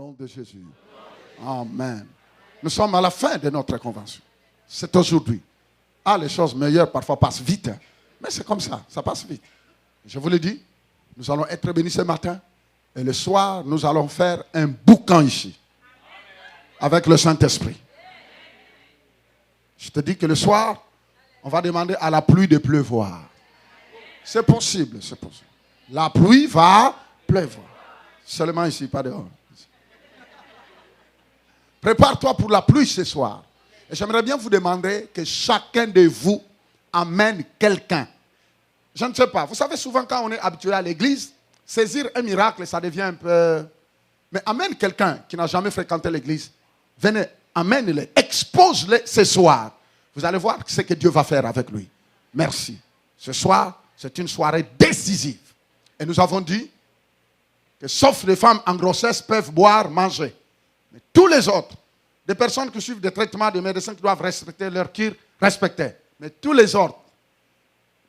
nom de Jésus. Amen. Nous sommes à la fin de notre convention. C'est aujourd'hui. Ah, les choses meilleures parfois passent vite. Hein. Mais c'est comme ça passe vite. Je vous le dis, nous allons être bénis ce matin. Et le soir, nous allons faire un boucan ici. Avec le Saint-Esprit. Je te dis que le soir, on va demander à la pluie de pleuvoir. C'est possible, c'est possible. La pluie va pleuvoir. Seulement ici, pas dehors. Prépare-toi pour la pluie ce soir. Et j'aimerais bien vous demander que chacun de vous amène quelqu'un. Je ne sais pas. Vous savez, souvent quand on est habitué à l'église, saisir un miracle, ça devient un peu... Mais amène quelqu'un qui n'a jamais fréquenté l'église. Venez, amène-le, expose-le ce soir. Vous allez voir ce que Dieu va faire avec lui. Merci. Ce soir, c'est une soirée décisive. Et nous avons dit que sauf les femmes en grossesse peuvent boire, manger. Mais tous les autres, des personnes qui suivent des traitements de médecins qui doivent respecter leur cure, respecter. Mais tous les autres,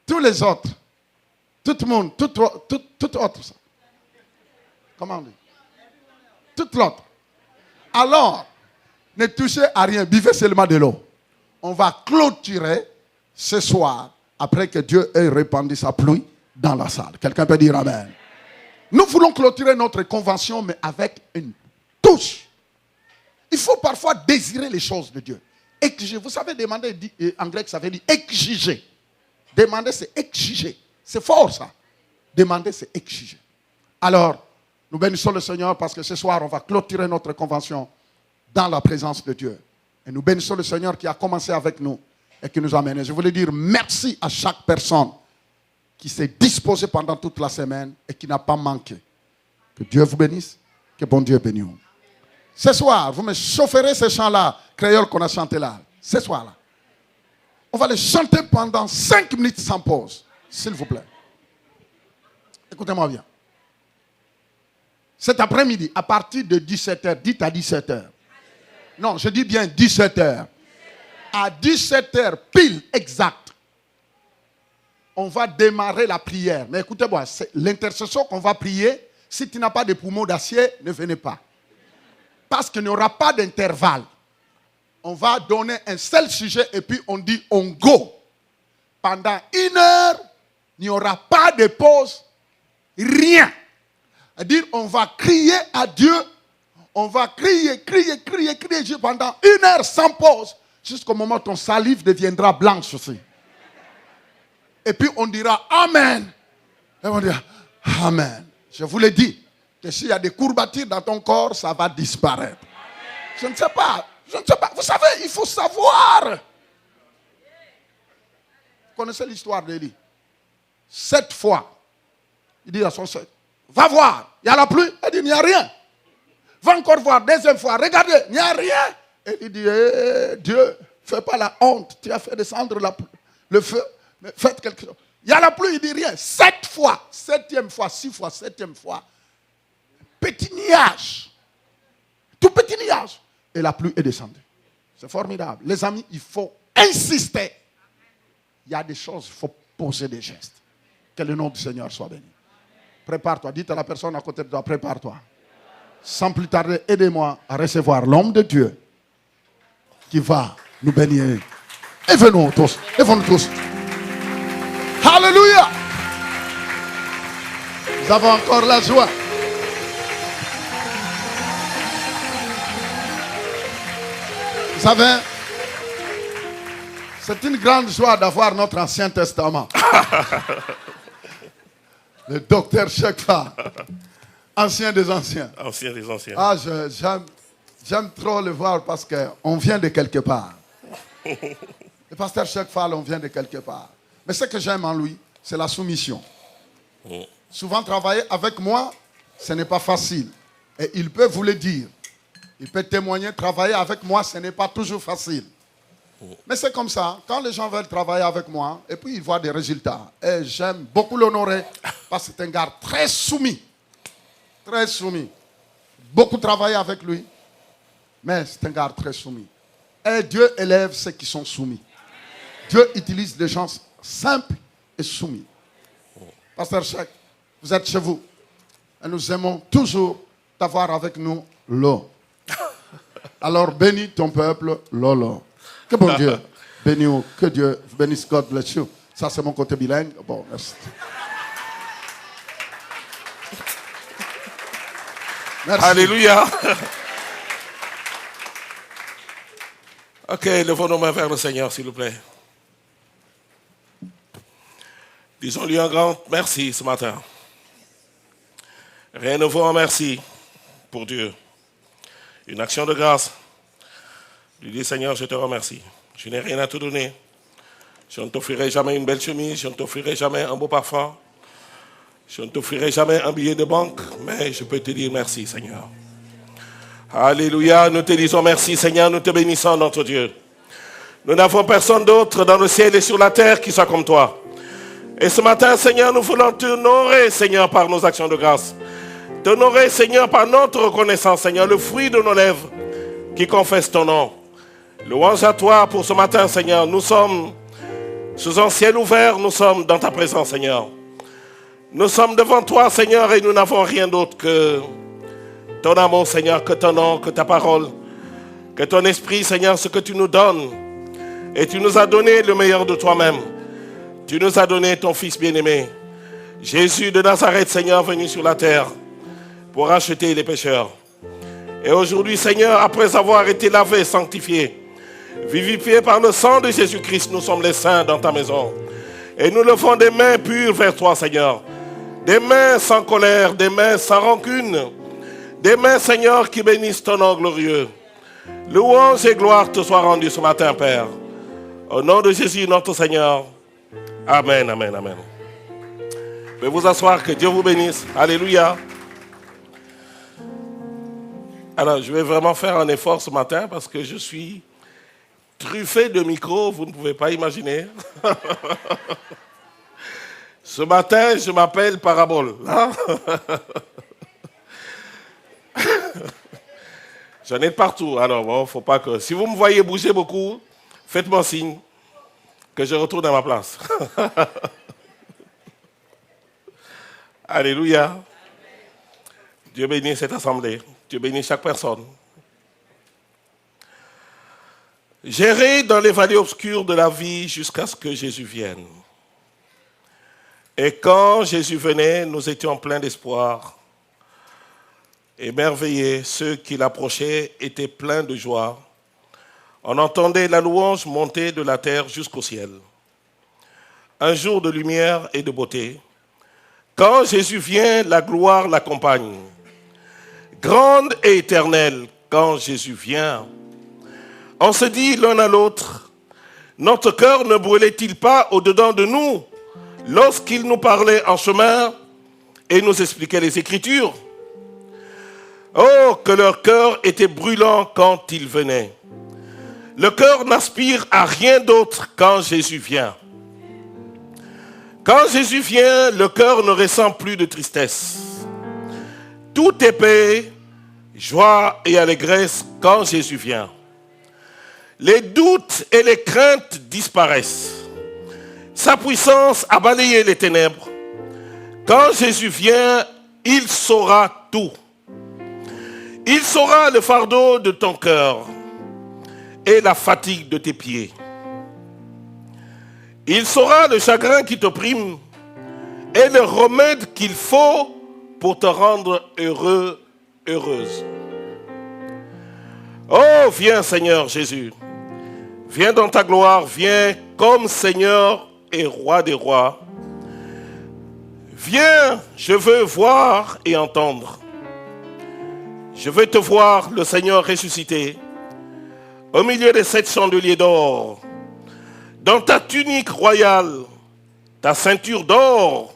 tout le monde, tout autre, ça. Comment on dit? Tout l'autre. Alors, ne touchez à rien, buvez seulement de l'eau. On va clôturer ce soir, après que Dieu ait répandu sa pluie dans la salle. Quelqu'un peut dire Amen. Nous voulons clôturer notre convention, mais avec une touche. Il faut parfois désirer les choses de Dieu. Exiger. Vous savez, demander, en grec, ça veut dire exiger. Demander, c'est exiger. C'est fort, ça. Demander, c'est exiger. Alors, nous bénissons le Seigneur parce que ce soir, on va clôturer notre convention dans la présence de Dieu. Et nous bénissons le Seigneur qui a commencé avec nous et qui nous a menés. Je voulais dire merci à chaque personne qui s'est disposée pendant toute la semaine et qui n'a pas manqué. Que Dieu vous bénisse, que bon Dieu bénisse. Ce soir, vous me chaufferez ces chants-là, créoles qu'on a chantés là. Ce soir-là. On va les chanter pendant 5 minutes sans pause, s'il vous plaît. Écoutez-moi bien. Cet après-midi, à partir de 17h, dites à 17h. Non, je dis bien 17h. À 17h, pile exact, on va démarrer la prière. Mais écoutez-moi, c'est l'intercession qu'on va prier. Si tu n'as pas de poumons d'acier, ne venez pas. Parce qu'il n'y aura pas d'intervalle. On va donner un seul sujet et puis on dit on go. Pendant 1 heure, il n'y aura pas de pause, rien. C'est-à-dire, on va crier à Dieu. On va crier Dieu pendant 1 heure sans pause. Jusqu'au moment où ton salive deviendra blanche aussi. Et puis on dira Amen. Et on dira Amen. Je vous l'ai dit, que s'il y a des courbatures dans ton corps, ça va disparaître. Je ne sais pas. Vous savez, il faut savoir. Vous connaissez l'histoire d'Élie. 7 fois, il dit à son sœur, va voir, il y a la pluie. Elle dit, il n'y a rien. Va encore voir, 2e fois, regardez, il n'y a rien. Et il dit, Dieu, fais pas la honte. Tu as fait descendre le feu, mais faites quelque chose. Il y a la pluie, il dit rien. 7 fois, 7e fois, 6 fois, 7e fois. Petit nuage. Tout petit nuage. Et la pluie est descendue. C'est formidable. Les amis, il faut insister. Il y a des choses, il faut poser des gestes. Que le nom du Seigneur soit béni. Prépare-toi. Dites à la personne à côté de toi, prépare-toi. Sans plus tarder, aidez-moi à recevoir l'homme de Dieu qui va nous bénir. Et venons tous. Alléluia. Nous avons encore la joie. Vous savez, c'est une grande joie d'avoir notre Ancien Testament. Le docteur Chekfa, ancien des anciens. Ancien des anciens. Ah, j'aime trop le voir parce qu'on vient de quelque part. Le pasteur Chekfa, on vient de quelque part. Mais ce que j'aime en lui, c'est la soumission. Souvent, travailler avec moi, ce n'est pas facile. Et il peut vous le dire. Il peut témoigner, travailler avec moi, ce n'est pas toujours facile. Mais c'est comme ça, quand les gens veulent travailler avec moi, et puis ils voient des résultats. Et j'aime beaucoup l'honorer, parce que c'est un gars très soumis. Très soumis. Beaucoup travaillé avec lui, mais c'est un gars très soumis. Et Dieu élève ceux qui sont soumis. Dieu utilise des gens simples et soumis. Pasteur Chek, vous êtes chez vous. Et nous aimons toujours t'avoir avec nous Lo. Alors bénis ton peuple, Lolo. Que bon Dieu bénisse, que Dieu bénisse, God bless you. Ça c'est mon côté bilingue. Bon, merci. Merci. Alléluia. Ok, levons nos mains vers le Seigneur, s'il vous plaît. Disons-lui un grand merci ce matin. Rénovons un merci pour Dieu. Une action de grâce. Lui dis, Seigneur, je te remercie. Je n'ai rien à te donner. Je ne t'offrirai jamais une belle chemise. Je ne t'offrirai jamais un beau parfum. Je ne t'offrirai jamais un billet de banque. Mais je peux te dire merci, Seigneur. Alléluia. Nous te disons merci, Seigneur. Nous te bénissons, notre Dieu. Nous n'avons personne d'autre dans le ciel et sur la terre qui soit comme toi. Et ce matin, Seigneur, nous voulons t'honorer, Seigneur, par nos actions de grâce. T'honorer, Seigneur, par notre reconnaissance, Seigneur, le fruit de nos lèvres qui confessent ton nom. Louange à toi pour ce matin, Seigneur. Nous sommes sous un ciel ouvert, nous sommes dans ta présence, Seigneur. Nous sommes devant toi, Seigneur, et nous n'avons rien d'autre que ton amour, Seigneur, que ton nom, que ta parole, que ton esprit, Seigneur, ce que tu nous donnes. Et tu nous as donné le meilleur de toi-même. Tu nous as donné ton Fils bien-aimé, Jésus de Nazareth, Seigneur, venu sur la terre pour racheter les pécheurs. Et aujourd'hui, Seigneur, après avoir été lavé, sanctifié, vivifié par le sang de Jésus-Christ, nous sommes les saints dans ta maison. Et nous levons des mains pures vers toi, Seigneur. Des mains sans colère, des mains sans rancune. Des mains, Seigneur, qui bénissent ton nom glorieux. Louange et gloire te soient rendues ce matin, Père. Au nom de Jésus, notre Seigneur. Amen, amen, amen. Veuillez vous asseoir, que Dieu vous bénisse. Alléluia. Alors, je vais vraiment faire un effort ce matin parce que je suis truffé de micros, vous ne pouvez pas imaginer. Ce matin, je m'appelle Parabole. Hein? J'en ai de partout. Alors, bon, faut pas que... Si vous me voyez bouger beaucoup, faites-moi signe que je retourne à ma place. Alléluia. Dieu bénit cette assemblée. Dieu bénit chaque personne. J'errai dans les vallées obscures de la vie jusqu'à ce que Jésus vienne. Et quand Jésus venait, nous étions pleins d'espoir. Émerveillés, ceux qui l'approchaient étaient pleins de joie. On entendait la louange monter de la terre jusqu'au ciel. Un jour de lumière et de beauté. Quand Jésus vient, la gloire l'accompagne. Grande et éternelle, quand Jésus vient. On se dit l'un à l'autre, notre cœur ne brûlait-il pas au-dedans de nous lorsqu'il nous parlait en chemin et nous expliquait les Écritures? Oh, que leur cœur était brûlant quand il venait. Le cœur n'aspire à rien d'autre quand Jésus vient. Quand Jésus vient, le cœur ne ressent plus de tristesse. Tout est paix, joie et allégresse quand Jésus vient. Les doutes et les craintes disparaissent. Sa puissance a balayé les ténèbres. Quand Jésus vient, il saura tout. Il saura le fardeau de ton cœur et la fatigue de tes pieds. Il saura le chagrin qui t'opprime et le remède qu'il faut pour te rendre heureux, heureuse. Oh, viens Seigneur Jésus. Viens dans ta gloire, viens comme Seigneur et Roi des rois. Viens, je veux voir et entendre. Je veux te voir, le Seigneur ressuscité, au milieu des 7 chandeliers d'or, dans ta tunique royale, ta ceinture d'or,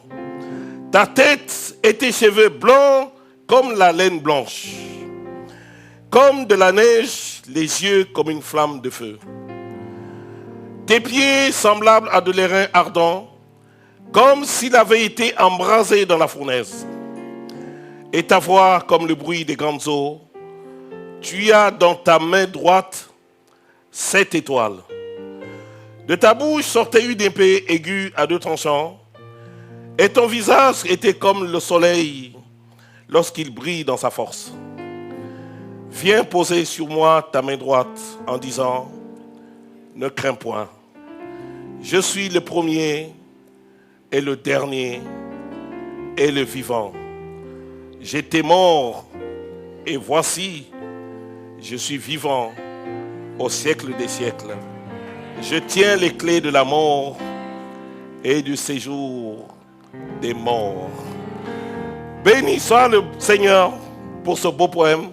ta tête et tes cheveux blancs comme la laine blanche, comme de la neige, les yeux comme une flamme de feu. Tes pieds semblables à de l'airain ardent, comme s'il avait été embrasé dans la fournaise. Et ta voix comme le bruit des grandes eaux. Tu as dans ta main droite 7 étoiles. De ta bouche sortait une épée aiguë à 2 tranchants. Et ton visage était comme le soleil lorsqu'il brille dans sa force. Viens poser sur moi ta main droite en disant, ne crains point. Je suis le premier et le dernier et le vivant. J'étais mort et voici, je suis vivant au siècle des siècles. Je tiens les clés de la mort et du séjour des morts. Béni soit le Seigneur pour ce beau poème.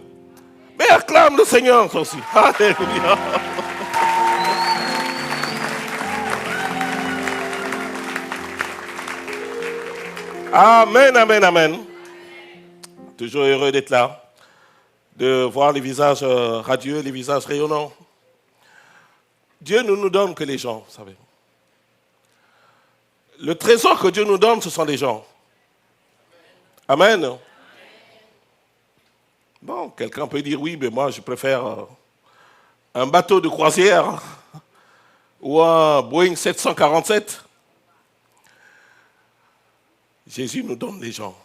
Mais acclame le Seigneur aussi. Alléluia. Amen, amen, amen. Toujours heureux d'être là, de voir les visages radieux, les visages rayonnants. Dieu ne nous donne que les gens, vous savez. Le trésor que Dieu nous donne, ce sont les gens. Amen. Bon, quelqu'un peut dire oui, mais moi je préfère un bateau de croisière ou un Boeing 747. Jésus nous donne les gens.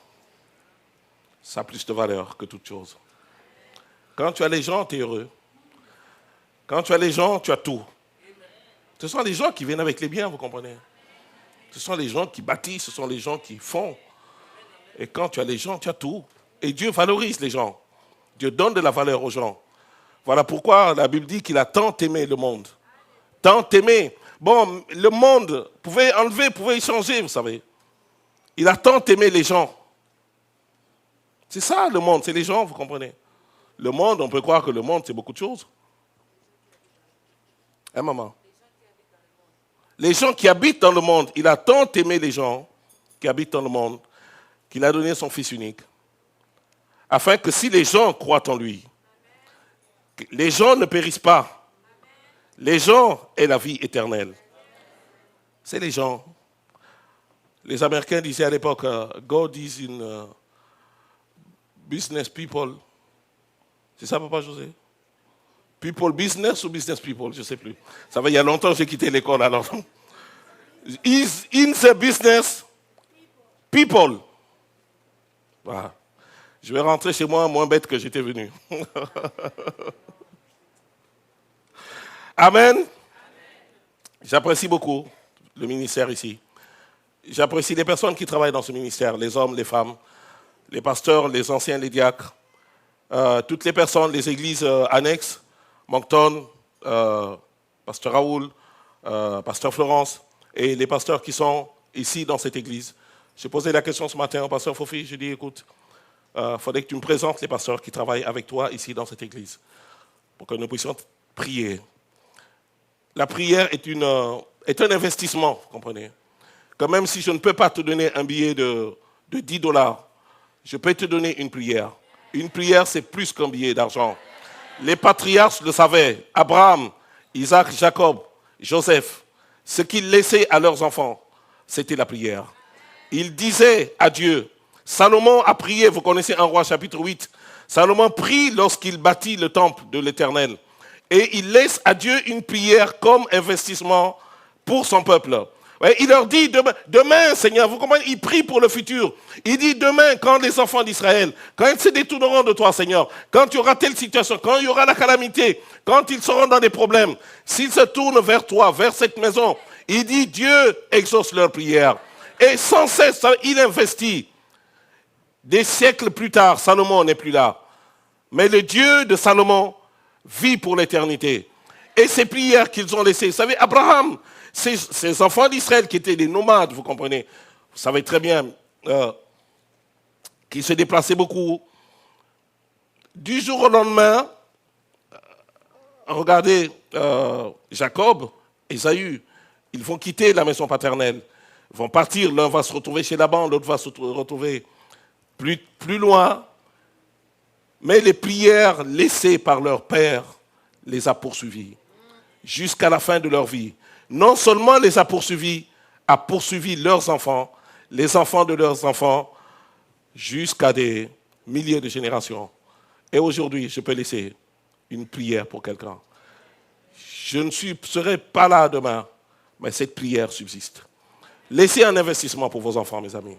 Ça a plus de valeur que toute chose. Quand tu as les gens, tu es heureux. Quand tu as les gens, tu as tout. Ce sont les gens qui viennent avec les biens, vous comprenez? Ce sont les gens qui bâtissent, ce sont les gens qui font. Et quand tu as les gens, tu as tout. Et Dieu valorise les gens. Dieu donne de la valeur aux gens. Voilà pourquoi la Bible dit qu'il a tant aimé le monde. Tant aimé. Bon, le monde pouvait enlever, pouvait changer, vous savez. Il a tant aimé les gens. C'est ça le monde, c'est les gens, vous comprenez. Le monde, on peut croire que le monde, c'est beaucoup de choses. Hein, maman? Les gens qui habitent dans le monde, il a tant aimé les gens qui habitent dans le monde qu'il a donné son Fils unique. Afin que si les gens croient en lui, les gens ne périssent pas. Les gens aient la vie éternelle. C'est les gens. Les Américains disaient à l'époque, God is in business people. C'est ça, papa José? People business ou business people? Je ne sais plus. Ça va, il y a longtemps que j'ai quitté l'école alors. Is in the business people. Voilà. Je vais rentrer chez moi moins bête que j'étais venu. Amen. J'apprécie beaucoup le ministère ici. J'apprécie les personnes qui travaillent dans ce ministère, les hommes, les femmes, les pasteurs, les anciens, les diacres, toutes les personnes, les églises annexes, Moncton, pasteur Raoul, pasteur Florence, et les pasteurs qui sont ici dans cette église. J'ai posé la question ce matin au pasteur Fofi, j'ai dit, écoute, il faudrait que tu me présentes les pasteurs qui travaillent avec toi ici dans cette église, pour que nous puissions prier. La prière est un investissement, vous comprenez. Que même si je ne peux pas te donner un billet de $10, je peux te donner une prière. Une prière, c'est plus qu'un billet d'argent. Les patriarches le savaient. Abraham, Isaac, Jacob, Joseph. Ce qu'ils laissaient à leurs enfants, c'était la prière. Ils disaient à Dieu. Salomon a prié, vous connaissez 1 Roi chapitre 8. Salomon prie lorsqu'il bâtit le temple de l'Éternel. Et il laisse à Dieu une prière comme investissement pour son peuple. Ouais, il leur dit, demain, Seigneur, vous comprenez, il prie pour le futur. Il dit, demain, quand les enfants d'Israël, quand ils se détourneront de toi, Seigneur, quand il y aura telle situation, quand il y aura la calamité, quand ils seront dans des problèmes, s'ils se tournent vers toi, vers cette maison, il dit, Dieu exauce leur prière. Et sans cesse, il investit. Des siècles plus tard, Salomon n'est plus là. Mais le Dieu de Salomon vit pour l'éternité. Et ces prières qu'ils ont laissées, vous savez, Abraham, ces enfants d'Israël qui étaient des nomades, vous comprenez, vous savez très bien, qui se déplaçaient beaucoup. Du jour au lendemain, regardez Jacob, Ésaü, ils vont quitter la maison paternelle, ils vont partir, l'un va se retrouver chez Laban, l'autre va se retrouver plus loin. Mais les prières laissées par leur père les a poursuivis jusqu'à la fin de leur vie. Non seulement les a poursuivis, a poursuivi leurs enfants, les enfants de leurs enfants, jusqu'à des milliers de générations. Et aujourd'hui, je peux laisser une prière pour quelqu'un. Je ne serai pas là demain, mais cette prière subsiste. Laissez un investissement pour vos enfants, mes amis.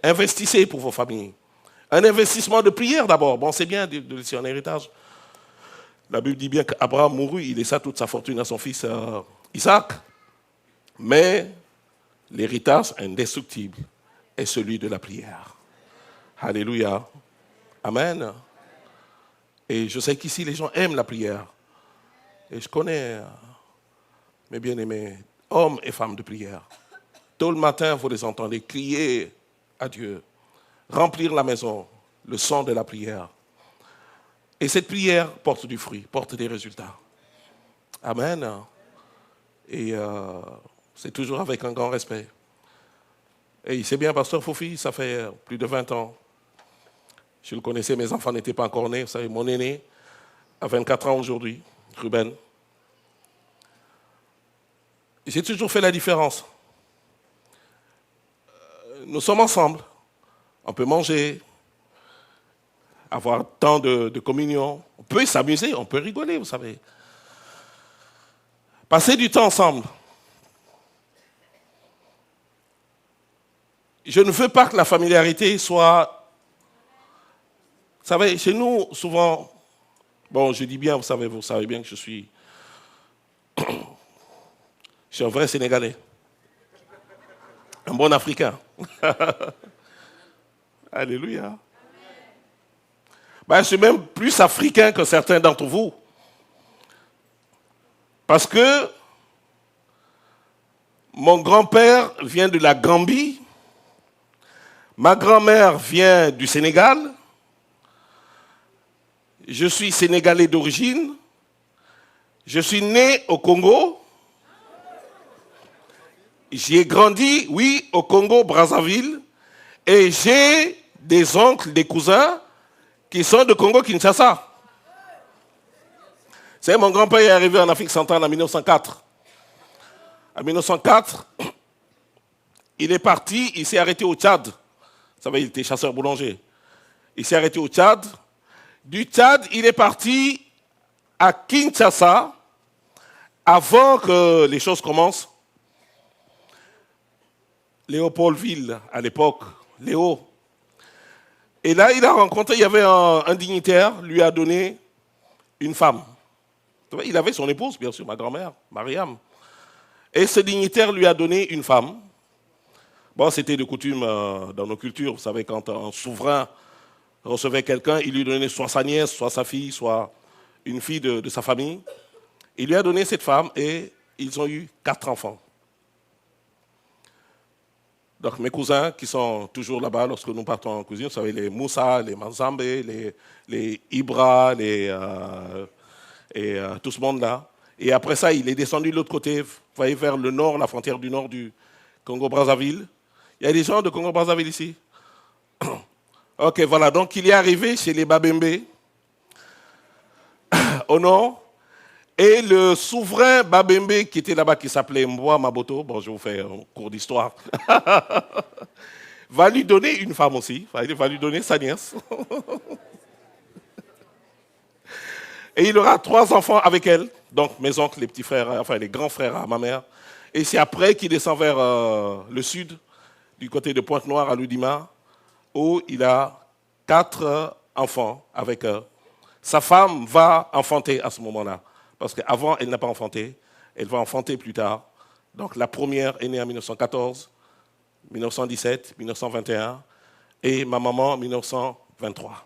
Investissez pour vos familles. Un investissement de prière d'abord. Bon, c'est bien de laisser un héritage. La Bible dit bien qu'Abraham mourut, il laissa toute sa fortune à son fils Isaac. Mais l'héritage indestructible est celui de la prière. Alléluia. Amen. Et je sais qu'ici, les gens aiment la prière. Et je connais mes bien-aimés, hommes et femmes de prière. Tôt le matin, vous les entendez crier à Dieu, remplir la maison, le son de la prière. Et cette prière porte du fruit, porte des résultats. Amen. Et c'est toujours avec un grand respect. Et c'est bien, pasteur Fofi, ça fait plus de 20 ans. Je le connaissais, mes enfants n'étaient pas encore nés. Vous savez, mon aîné a 24 ans aujourd'hui, Ruben. J'ai toujours fait la différence. Nous sommes ensemble. On peut manger, avoir tant de communion. On peut s'amuser, on peut rigoler, vous savez. Passer du temps ensemble. Je ne veux pas que la familiarité soit... Vous savez, chez nous, souvent... Bon, je dis bien, vous savez bien que je suis un vrai Sénégalais. Un bon Africain. Alléluia. Ben, je suis même plus africain que certains d'entre vous. Parce que mon grand-père vient de la Gambie, ma grand-mère vient du Sénégal, je suis sénégalais d'origine, je suis né au Congo, j'y ai grandi, oui, au Congo, Brazzaville, et j'ai des oncles, des cousins qui sont de Congo-Kinshasa. C'est mon grand-père est arrivé en Afrique centrale en 1904. En 1904, il est parti, il s'est arrêté au Tchad. Vous savez, il était chasseur boulanger. Il s'est arrêté au Tchad. Du Tchad, il est parti à Kinshasa avant que les choses commencent. Léopoldville, à l'époque, Léo. Et là, il a rencontré, il y avait un dignitaire, lui a donné une femme. Il avait son épouse, bien sûr, ma grand-mère, Mariam. Et ce dignitaire lui a donné une femme. Bon, c'était de coutume dans nos cultures. Vous savez, quand un souverain recevait quelqu'un, il lui donnait soit sa nièce, soit sa fille, soit une fille de sa famille. Il lui a donné cette femme et ils ont eu 4 enfants. Donc mes cousins qui sont toujours là-bas lorsque nous partons en cuisine, vous savez, les Moussa, les Manzambe, les Ibra, tout ce monde-là. Et après ça, il est descendu de l'autre côté, vous voyez, vers le nord, la frontière du nord du Congo-Brazzaville. Il y a des gens de Congo-Brazzaville ici. Ok, voilà. Donc, il est arrivé chez les Babembe, au nord. Et le souverain Babembe qui était là-bas, qui s'appelait Mboa Maboto, bon, je vous fais un cours d'histoire, va lui donner une femme aussi. Il va lui donner sa nièce. Et il aura 3 enfants avec elle. Donc, mes oncles, les petits frères, enfin, les grands frères à ma mère. Et c'est après qu'il descend vers le sud, du côté de Pointe-Noire à Loudima, où il a 4 enfants avec eux. Sa femme va enfanter à ce moment-là. Parce qu'avant, elle n'a pas enfanté. Elle va enfanter plus tard. Donc, la première est née en 1914, 1917, 1921. Et ma maman, en 1923.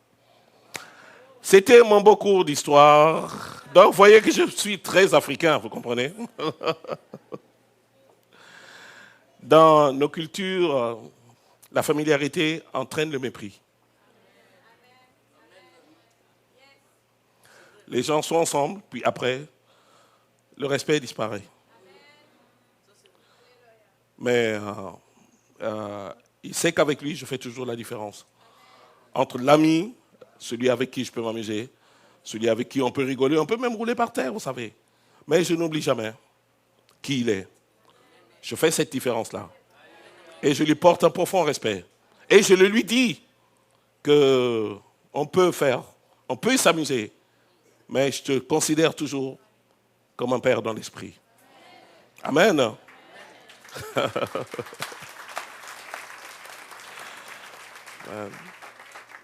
C'était mon beau cours d'histoire. Donc, vous voyez que je suis très africain, vous comprenez? Dans nos cultures, la familiarité entraîne le mépris. Les gens sont ensemble, puis après, le respect disparaît. Mais il sait qu'avec lui, je fais toujours la différence. Entre l'ami, celui avec qui je peux m'amuser, celui avec qui on peut rigoler, on peut même rouler par terre, vous savez. Mais je n'oublie jamais qui il est. Je fais cette différence-là. Et je lui porte un profond respect. Et je le lui dis qu'on peut s'amuser, mais je te considère toujours comme un père dans l'esprit. Amen.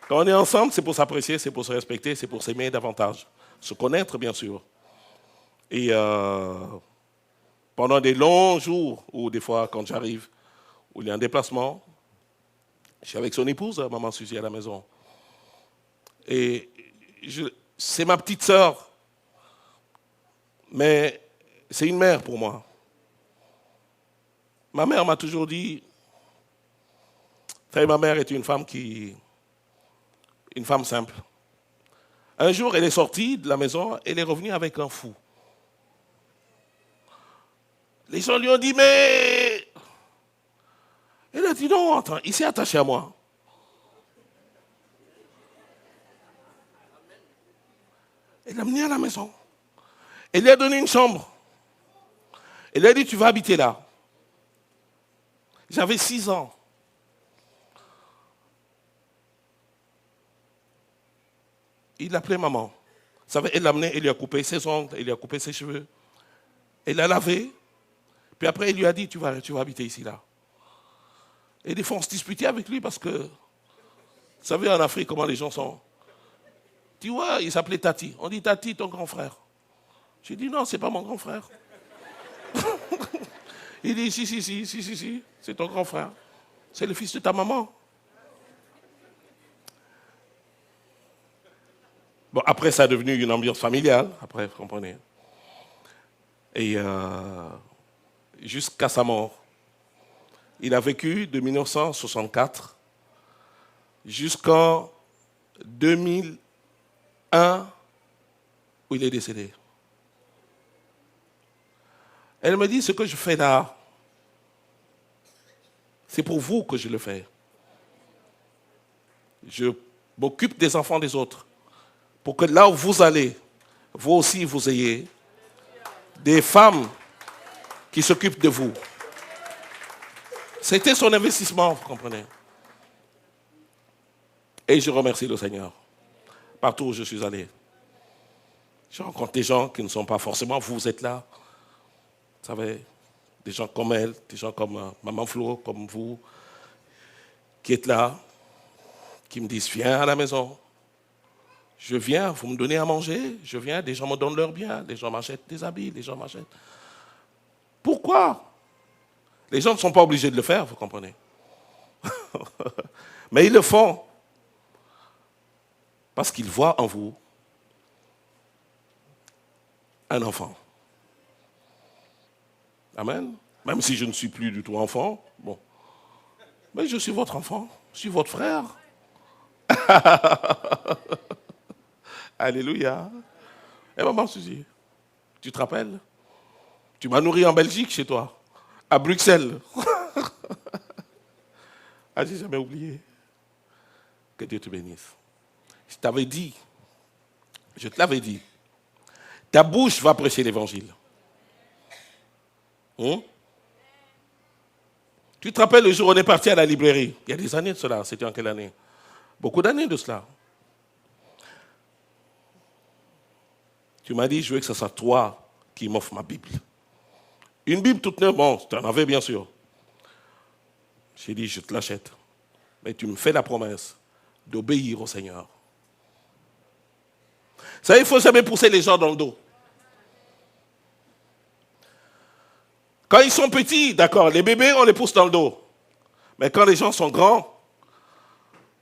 Quand on est ensemble, c'est pour s'apprécier, c'est pour se respecter, c'est pour s'aimer davantage. se connaître, bien sûr. Et pendant des longs jours, ou des fois quand j'arrive, où il y a un déplacement, je suis avec son épouse, maman Suzy, à la maison. Et c'est ma petite sœur, mais c'est une mère pour moi. Ma mère m'a toujours dit, ma mère est une femme simple. Un jour, elle est sortie de la maison, elle est revenue avec un fou. Les gens lui ont dit, mais... Elle a dit, non, attends, il s'est attaché à moi. Elle l'a amené à la maison. Elle lui a donné une chambre. Elle lui a dit, tu vas habiter là. J'avais 6 ans. Il l'appelait maman. Vous savez, elle l'a amené, elle lui a coupé ses ongles, elle lui a coupé ses cheveux. Elle l'a lavé. Puis après, il lui a dit, tu vas habiter ici, là. Et des fois, on se disputait avec lui parce que, vous savez, en Afrique, comment les gens sont. Tu vois, il s'appelait Tati. On dit, Tati, ton grand frère. J'ai dit, non, c'est pas mon grand frère. Il dit, si, c'est ton grand frère. C'est le fils de ta maman. Bon, après, ça a devenu une ambiance familiale, après, vous comprenez. Et jusqu'à sa mort, il a vécu de 1964 jusqu'en 2001 où il est décédé. Elle me dit, ce que je fais là, c'est pour vous que je le fais. Je m'occupe des enfants des autres. Pour que là où vous allez, vous aussi, vous ayez des femmes qui s'occupent de vous. C'était son investissement, vous comprenez. Et je remercie le Seigneur. Partout où je suis allé. Je rencontre des gens qui ne sont pas forcément, vous êtes là. Vous savez, des gens comme elle, des gens comme Maman Flo, comme vous, qui êtes là, qui me disent, viens à la maison. Je viens, vous me donnez à manger, je viens, des gens me donnent leur bien, des gens m'achètent des habits, des gens m'achètent. Pourquoi? Les gens ne sont pas obligés de le faire, vous comprenez. Mais ils le font parce qu'ils voient en vous un enfant. Amen. Même si je ne suis plus du tout enfant, bon. Mais je suis votre enfant, je suis votre frère. Alléluia. Et maman Suzy, tu te rappelles? Tu m'as nourri en Belgique chez toi, à Bruxelles. Ah, j'ai jamais oublié. Que Dieu te bénisse. Je t'avais dit, je te l'avais dit, ta bouche va prêcher l'évangile. Tu te rappelles le jour où on est parti à la librairie? Il y a des années de cela, c'était en quelle année? Beaucoup d'années de cela. Tu m'as dit, je veux que ce soit toi qui m'offres ma Bible. Une Bible toute neuve, bon, tu en avais bien sûr. J'ai dit, je te l'achète. Mais tu me fais la promesse d'obéir au Seigneur. Ça, il ne faut jamais pousser les gens dans le dos. Quand ils sont petits, d'accord, les bébés, on les pousse dans le dos. Mais quand les gens sont grands,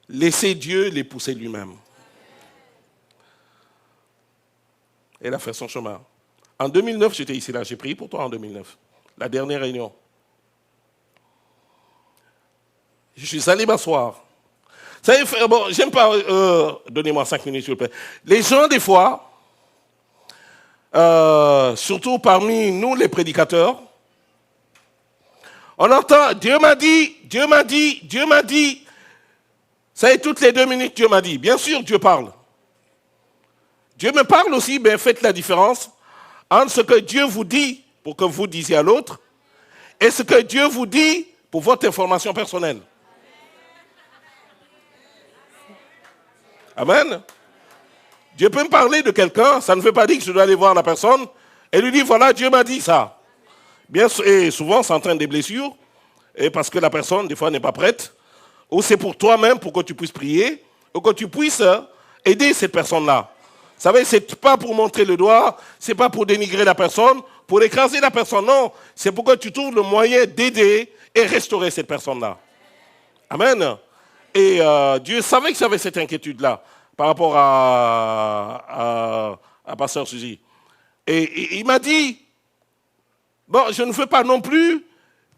laissez Dieu les pousser lui-même. Elle a fait son chemin. En 2009, j'étais ici, là. J'ai prié pour toi en 2009. La dernière réunion. Je suis allé m'asseoir. Bon, j'aime pas... donnez-moi 5 minutes, s'il vous plaît. Les gens, des fois, surtout parmi nous, les prédicateurs, on entend, Dieu m'a dit, Dieu m'a dit, Dieu m'a dit. Ça y est, toutes les 2 minutes, Dieu m'a dit. Bien sûr, Dieu parle. Dieu me parle aussi, mais faites la différence entre ce que Dieu vous dit pour que vous disiez à l'autre et ce que Dieu vous dit pour votre information personnelle. Amen. Dieu peut me parler de quelqu'un, ça ne veut pas dire que je dois aller voir la personne et lui dire, voilà, Dieu m'a dit ça. Bien, et souvent, ça entraîne des blessures, et parce que la personne, des fois, n'est pas prête, ou c'est pour toi-même, pour que tu puisses prier, ou que tu puisses aider cette personne-là. savez, ce n'est pas pour montrer le doigt, ce n'est pas pour dénigrer la personne, pour écraser la personne, non. C'est pour que tu trouves le moyen d'aider et restaurer cette personne-là. Amen. Et Dieu savait que j'avais cette inquiétude-là par rapport à Pasteur Suzy. Et il m'a dit, bon, je ne veux pas non plus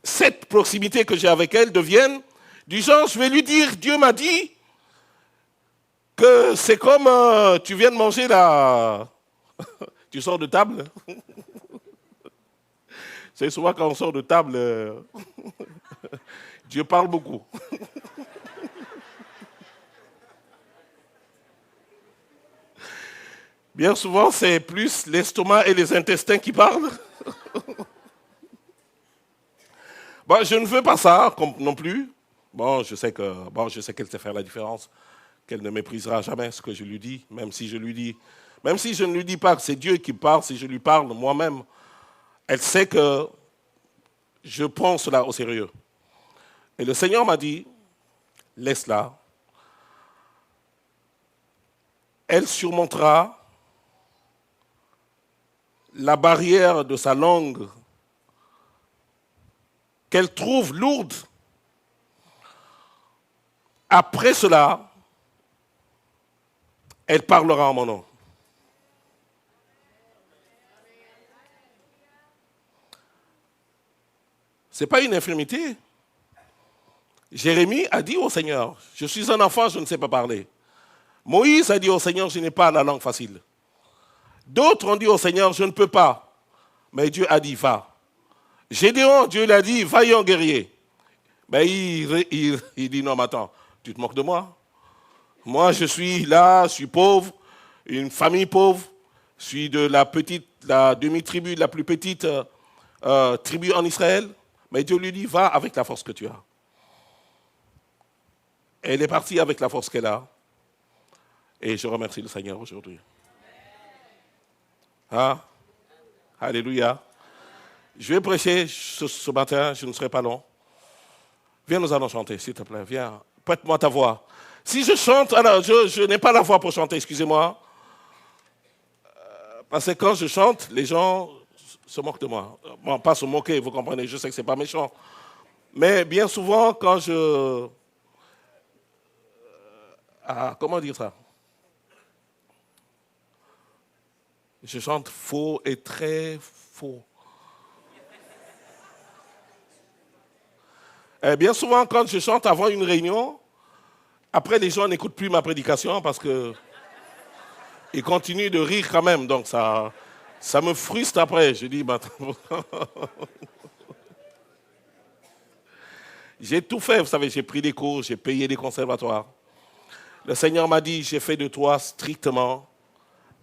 cette proximité que j'ai avec elle devienne du genre, je vais lui dire, Dieu m'a dit que c'est comme tu viens de manger là, tu sors de table. C'est souvent quand on sort de table, Dieu parle beaucoup. Bien souvent, c'est plus l'estomac et les intestins qui parlent. Bon, je ne veux pas ça non plus. Bon, je sais qu'elle sait faire la différence, qu'elle ne méprisera jamais ce que je lui dis, même si je ne lui dis pas que c'est Dieu qui parle, si je lui parle moi-même, elle sait que je prends cela au sérieux. Et le Seigneur m'a dit, laisse-la. Elle surmontera la barrière de sa langue qu'elle trouve lourde. Après cela, elle parlera en mon nom. Ce n'est pas une infirmité. Jérémie a dit au Seigneur, je suis un enfant, je ne sais pas parler. Moïse a dit au Seigneur, je n'ai pas la langue facile. D'autres ont dit au Seigneur, je ne peux pas. Mais Dieu a dit, va. Gédéon, Dieu l'a dit, vaillant guerrier. Mais il dit, non, mais attends, tu te moques de moi? Moi, je suis là, je suis pauvre, une famille pauvre, je suis de la demi-tribu, la plus petite tribu en Israël. Mais Dieu lui dit, va avec la force que tu as. Elle est partie avec la force qu'elle a. Et je remercie le Seigneur aujourd'hui. Ah, alléluia. Je vais prêcher ce matin, je ne serai pas long. Viens, nous allons chanter, s'il te plaît. Viens, prête-moi ta voix. Si je chante, alors je n'ai pas la voix pour chanter, excusez-moi. Parce que quand je chante, les gens se moquent de moi. Bon, pas se moquer, vous comprenez, je sais que ce n'est pas méchant. Mais bien souvent, quand je... comment dire ça? Je chante faux et très faux. Et bien souvent, quand je chante avant une réunion, après les gens n'écoutent plus ma prédication parce que ils continuent de rire quand même. Donc ça me frustre après. Je dis, j'ai tout fait, vous savez, j'ai pris des cours, j'ai payé des conservatoires. Le Seigneur m'a dit, j'ai fait de toi strictement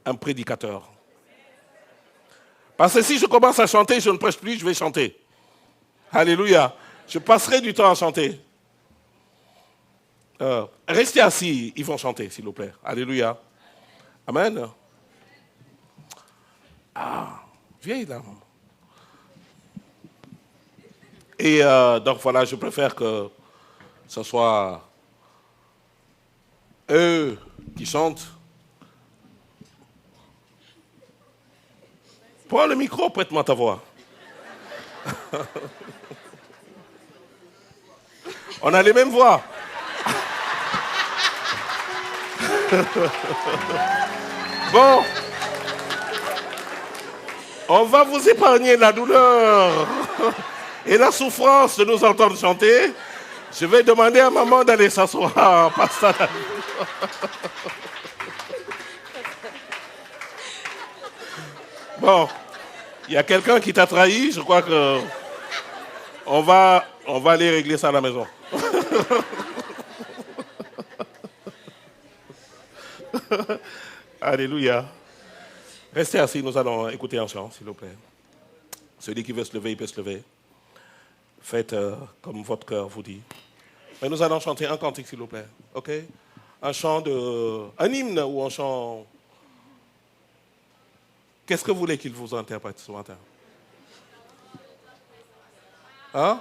un prédicateur. Parce que si je commence à chanter, je ne prêche plus, je vais chanter. Alléluia. Je passerai du temps à chanter. Restez assis, ils vont chanter, s'il vous plaît. Alléluia. Amen. Ah, viens là. Et donc voilà, je préfère que ce soit eux qui chantent. Prends le micro, prête-moi ta voix. On a les mêmes voix. Bon. On va vous épargner la douleur et la souffrance de nous entendre chanter. Je vais demander à maman d'aller s'asseoir. Bon, il y a quelqu'un qui t'a trahi, je crois que on va aller régler ça à la maison. Alléluia. Restez assis, nous allons écouter un chant, s'il vous plaît. Celui qui veut se lever, il peut se lever. Faites comme votre cœur vous dit. Mais nous allons chanter un cantique, s'il vous plaît. OK? Un hymne ou un chant. Qu'est-ce que vous voulez qu'il vous interprète ce matin? Hein?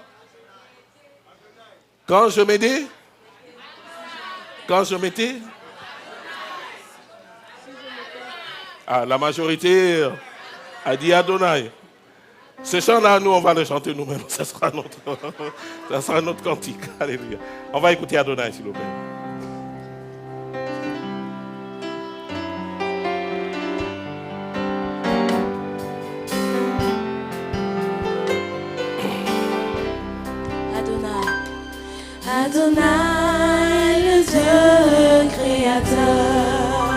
Quand je m'aidais? Quand je m'étais? Ah, la majorité a dit Adonai. Ce chant-là, nous, on va le chanter nous-mêmes. Ça sera notre cantique. Alléluia. On va écouter Adonai, s'il vous plaît. Adonai, le Dieu créateur,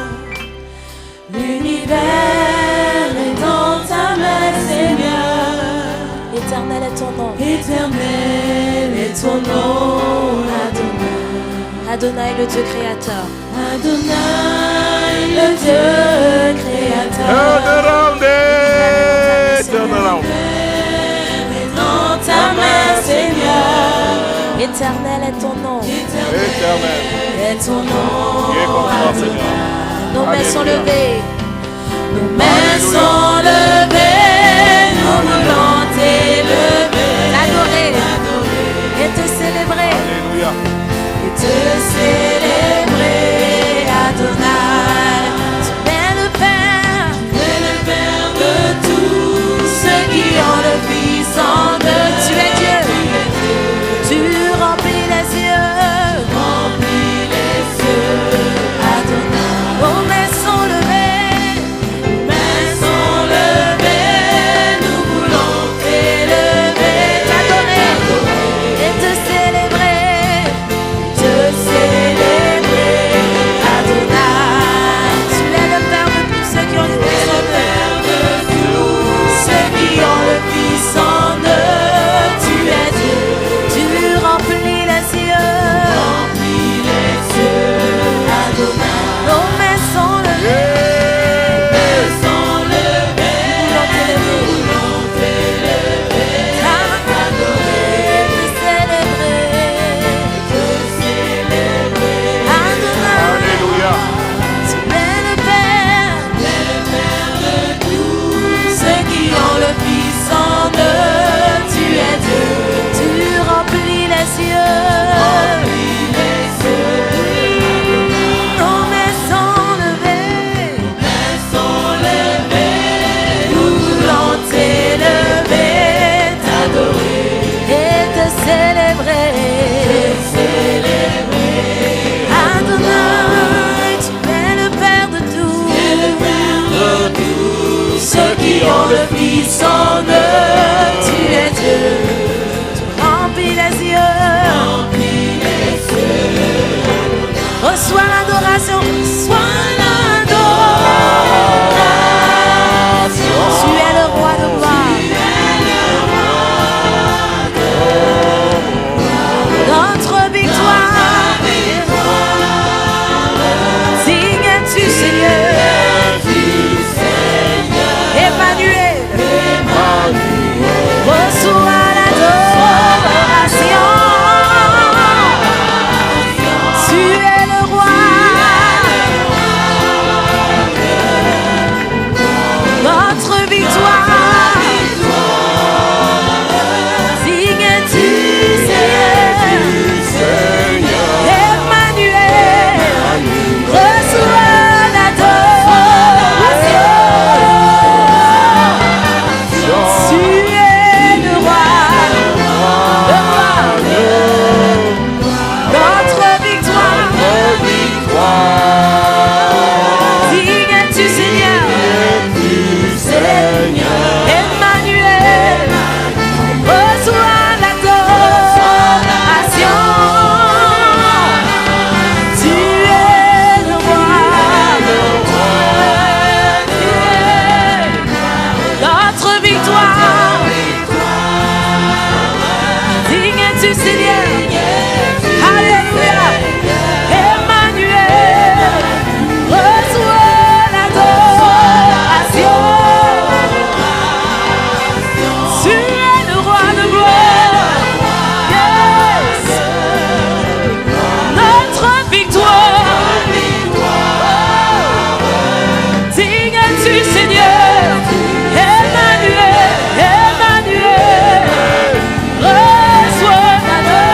l'univers est dans ta main, Seigneur. Éternel est ton nom. Éternel est ton nom, Adonai. Adonai, le Dieu créateur. Adonai, le Dieu créateur. Turn Est dans ta main, Seigneur. Éternel est ton nom. Éternel est ton nom. Dieu comme toi, Seigneur. Nos mains sont levées. Nos mains sont levées. Nous voulons t'élever. T'adorer. Et te célébrer. Alléluia. Et te célébrer, Adonai. Tu es le Père. Tu es le Père de tous ceux qui ont le Fils en eux. Tu es Dieu. Tu remplis les yeux. Remplis les cieux, Adonai. Nos mains sont levées. Nos mains sont levées. Nous voulons t'élever. T'adorer. Et te célébrer. Te célébrer, Adonai. Tu es le Père de tous ceux qui ont le Fils en eux. Ceux qui ont le Fils en eux, tu es Dieu. Tu remplis les yeux. Remplis les cieux, Adonai. Nos mains sont levées. Mains sont levées, Nous voulons t'élever, t'adorer. Et te célébrer. te célébrer, Adonai. Alléluia. Tu es le Père. le Père de tous ceux qui ont le Fils en eux, tu es Dieu. Tu remplis les cieux. Remplis les cieux, Nos mains sont levées. mains sont levées, nous voulons t'élever, t'adorer, Et te célébrer. Adonai, tu es le Père de tous. le Père de tous ceux qui ont le Fils en eux, tu es Dieu. Remplis les yeux. Remplis les cieux, Reçois l'adoration. Reçois l'adoration. Tu es le roi de gloire. Notre victoire. Digne es-tu, Seigneur. Emmanuel. Reçois l'adoration. Tu es le roi. Notre victoire. Digne es-tu, Seigneur. Emmanuel. Reçois l'adoration. Tu es le roi. Le roi. Notre victoire. Digne es-tu, Seigneur. Emmanuel. Reçois l'adoration. Tu es le roi. Notre victoire. Digne es-tu, Seigneur. Alléluia. Emmanuel. Reçois l'adoration. Tu es le roi de gloire. Yes. Notre victoire. Digne es-tu, Seigneur. Emmanuel. Emmanuel. Reçois l'adoration.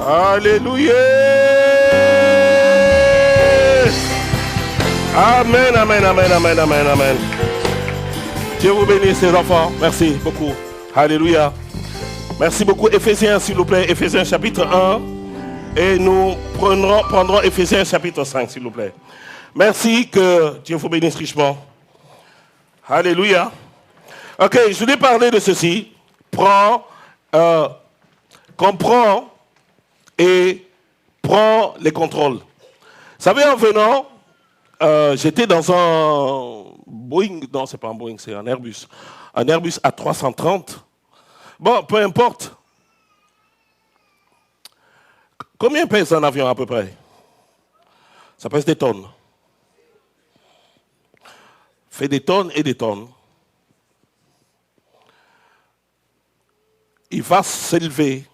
Alléluia. Amen, amen, amen, amen, amen, amen. Dieu vous bénisse les enfants. Merci beaucoup. Alléluia. Merci beaucoup. Éphésiens, s'il vous plaît. Éphésiens chapitre 1. Et nous prendrons Éphésiens chapitre 5, s'il vous plaît. Merci, que Dieu vous bénisse richement. Alléluia. Ok, je voulais parler de ceci. Comprends et prends les contrôles. Vous savez, en venant, j'étais dans un Boeing, non, c'est pas un Boeing, c'est un Airbus A330. Bon, peu importe. Combien pèse un avion à peu près? Ça pèse des tonnes. Fait des tonnes et des tonnes. Il va s'élever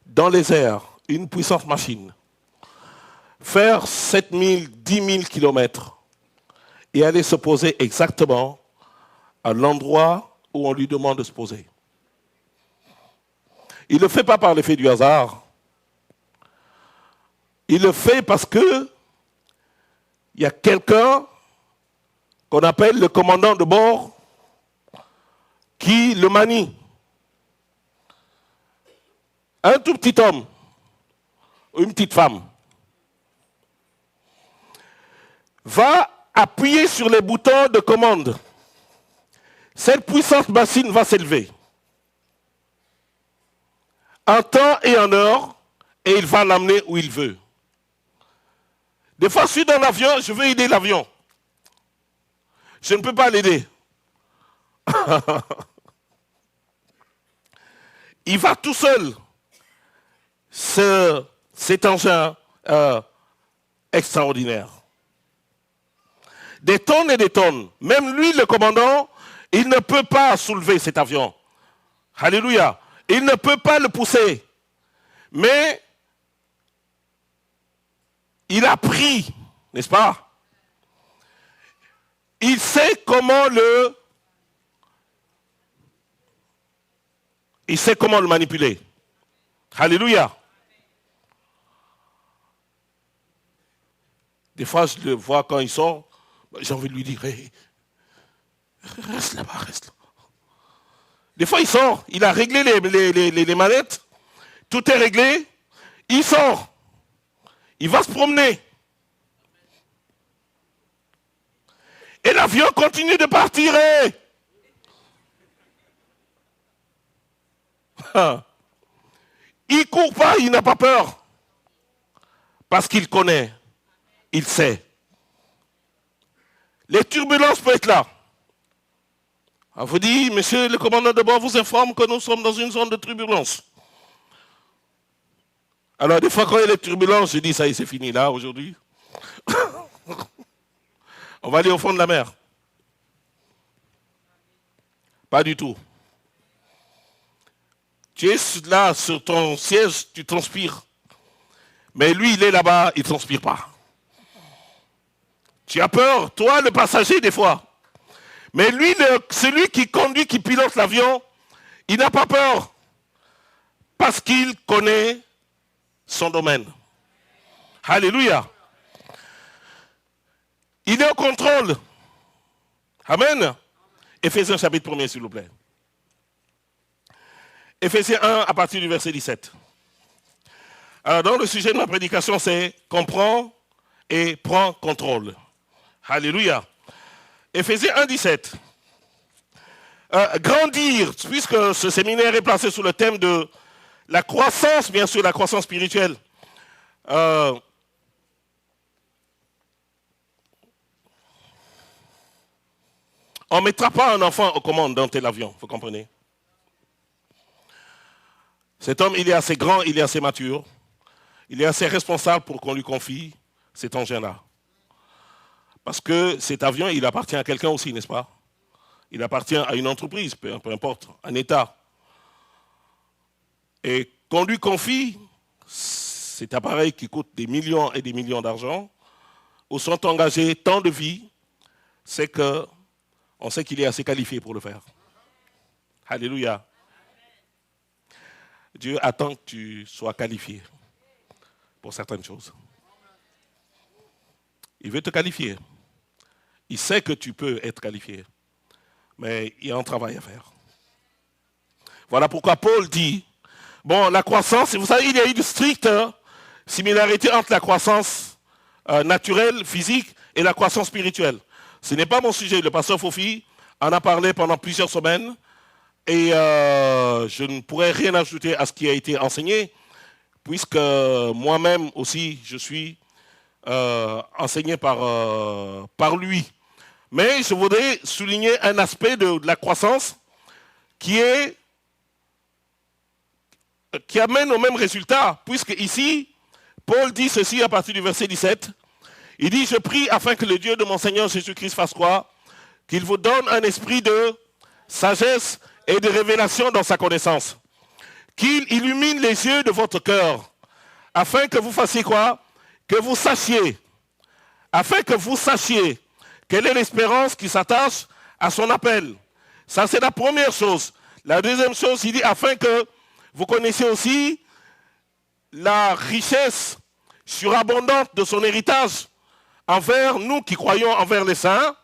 dans les airs, une puissante machine, faire 7 000, 10 000 kilomètres et aller se poser exactement à l'endroit où on lui demande de se poser. Il ne le fait pas par l'effet du hasard. Il le fait parce que il y a quelqu'un qu'on appelle le commandant de bord qui le manie. Un tout petit homme, ou une petite femme, va appuyer sur les boutons de commande. Cette puissante machine va s'élever en temps et en heure, et il va l'amener où il veut. Des fois, je suis dans l'avion, je veux aider l'avion. Je ne peux pas l'aider. Il va tout seul. Cet engin extraordinaire. Des tonnes et des tonnes. Même lui, le commandant, il ne peut pas soulever cet avion. Alléluia. Il ne peut pas le pousser. Mais il a pris, n'est-ce pas? Il sait comment le manipuler. Alléluia. Des fois, je le vois quand il sort, j'ai envie de lui dire, hey, reste là-bas, reste là. Des fois, il sort, il a réglé les manettes, tout est réglé, il sort, il va se promener. Et l'avion continue de partir. Il ne court pas, il n'a pas peur. Parce qu'il connaît, il sait. Les turbulences peuvent être là. On vous dit, monsieur le commandant de bord vous informe que nous sommes dans une zone de turbulence. Alors des fois quand il y a les turbulences, je dis, ça y est, c'est fini là aujourd'hui. On va aller au fond de la mer. Pas du tout. Tu es là sur ton siège, tu transpires. Mais lui, il est là-bas, il ne transpire pas. Tu as peur, toi, le passager, des fois. Mais lui, celui qui conduit, qui pilote l'avion, il n'a pas peur. Parce qu'il connaît son domaine. Alléluia. Il est au contrôle. Amen. Éphésiens chapitre 1er, s'il vous plaît. Éphésiens 1 à partir du verset 17. Alors, donc, le sujet de ma prédication, c'est comprends et prends contrôle. Alléluia. Éphésiens 1, 17. Grandir, puisque ce séminaire est placé sous le thème de la croissance, bien sûr, la croissance spirituelle. On ne mettra pas un enfant aux commandes dans tel avion, vous comprenez? Cet homme, il est assez grand, il est assez mature, il est assez responsable pour qu'on lui confie cet engin-là. Parce que cet avion, il appartient à quelqu'un aussi, n'est-ce pas? Il appartient à une entreprise, peu importe, un État. Et qu'on lui confie cet appareil qui coûte des millions et des millions d'argent, où sont engagés tant de vies, c'est qu'on sait qu'il est assez qualifié pour le faire. Alléluia. Dieu attend que tu sois qualifié pour certaines choses. Il veut te qualifier. Il sait que tu peux être qualifié. Mais il y a un travail à faire. Voilà pourquoi Paul dit, bon, la croissance, vous savez, il y a une stricte similarité entre la croissance naturelle, physique, et la croissance spirituelle. Ce n'est pas mon sujet. Le pasteur Fofi en a parlé pendant plusieurs semaines. Et je ne pourrais rien ajouter à ce qui a été enseigné, puisque moi-même aussi, je suis enseigné par lui. Mais je voudrais souligner un aspect de la croissance qui amène au même résultat, puisque ici, Paul dit ceci à partir du verset 17. Il dit, je prie afin que le Dieu de mon Seigneur Jésus-Christ fasse quoi? Qu'il vous donne un esprit de sagesse et de révélation dans sa connaissance. Qu'il illumine les yeux de votre cœur, afin que vous fassiez quoi? Que vous sachiez. Afin que vous sachiez quelle est l'espérance qui s'attache à son appel. Ça, c'est la première chose. La deuxième chose, il dit, afin que vous connaissiez aussi la richesse surabondante de son héritage envers nous qui croyons envers les saints.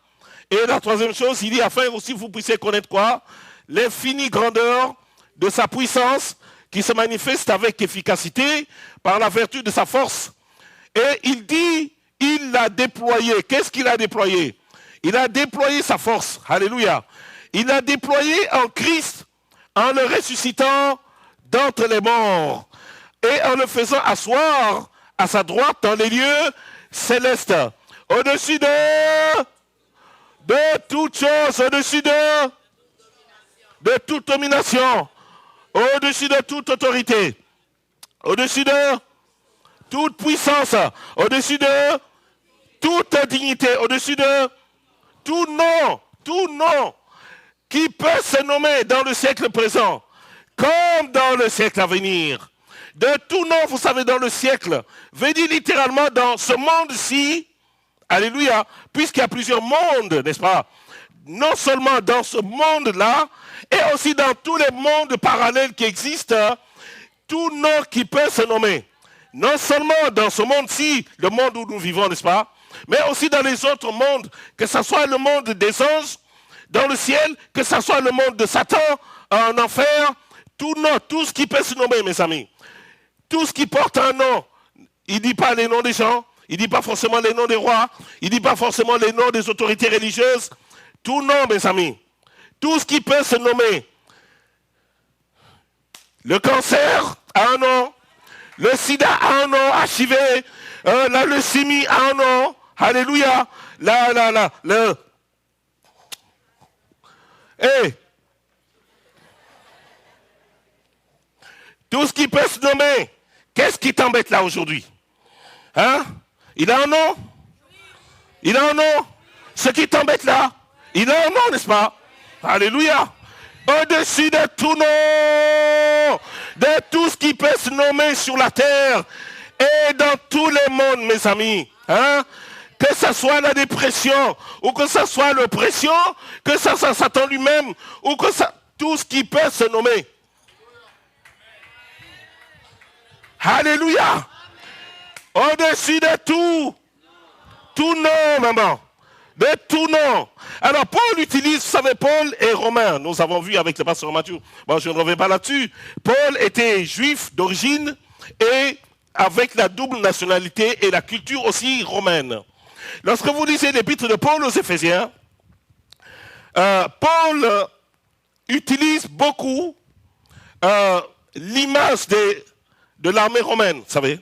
Et la troisième chose, il dit, afin aussi vous puissiez connaître quoi? L'infinie grandeur de sa puissance qui se manifeste avec efficacité par la vertu de sa force. Et il dit, il l'a déployé. Qu'est-ce qu'il a déployé? Il a déployé sa force. Alléluia. Il l'a déployé en Christ en le ressuscitant d'entre les morts et en le faisant asseoir à sa droite dans les lieux célestes, au-dessus de toutes choses, au-dessus de toute domination, au-dessus de toute autorité, au-dessus de toute puissance, au-dessus de toute dignité, au-dessus de tout nom qui peut se nommer dans le siècle présent, comme dans le siècle à venir. De tout nom, vous savez, dans le siècle, veut dire littéralement dans ce monde-ci, alléluia, puisqu'il y a plusieurs mondes, n'est-ce pas? Non seulement dans ce monde-là, et aussi dans tous les mondes parallèles qui existent, tout nom qui peut se nommer. Non seulement dans ce monde-ci, le monde où nous vivons, n'est-ce pas? Mais aussi dans les autres mondes, que ce soit le monde des anges, dans le ciel, que ce soit le monde de Satan, en enfer, tout nom, tout ce qui peut se nommer, mes amis. Tout ce qui porte un nom, il ne dit pas les noms des gens, il ne dit pas forcément les noms des rois, il ne dit pas forcément les noms des autorités religieuses. Tout nom, mes amis. Tout ce qui peut se nommer. Le cancer a un nom. Le sida a un nom, HIV. La leucémie a un nom. Alléluia. Tout ce qui peut se nommer. Qu'est-ce qui t'embête là aujourd'hui? Hein? Il a un nom? Il a un nom? Ce qui t'embête là, il a un nom, n'est-ce pas? Alléluia. Au-dessus de tout nom, de tout ce qui peut se nommer sur la terre et dans tous les mondes, mes amis. Hein? Que ce soit la dépression, ou que ce soit l'oppression, que ce soit Satan lui-même, ou que ça, tout ce qui peut se nommer. Alléluia. Au-dessus de tout nom, maman. De tout nom. Alors, Paul utilise, vous savez, Paul est romain. Nous avons vu avec le pasteur Mathieu. Bon, je ne reviens pas là-dessus. Paul était juif d'origine et avec la double nationalité et la culture aussi romaine. Lorsque vous lisez l'épître de Paul aux Éphésiens, Paul utilise beaucoup l'image de l'armée romaine, vous savez.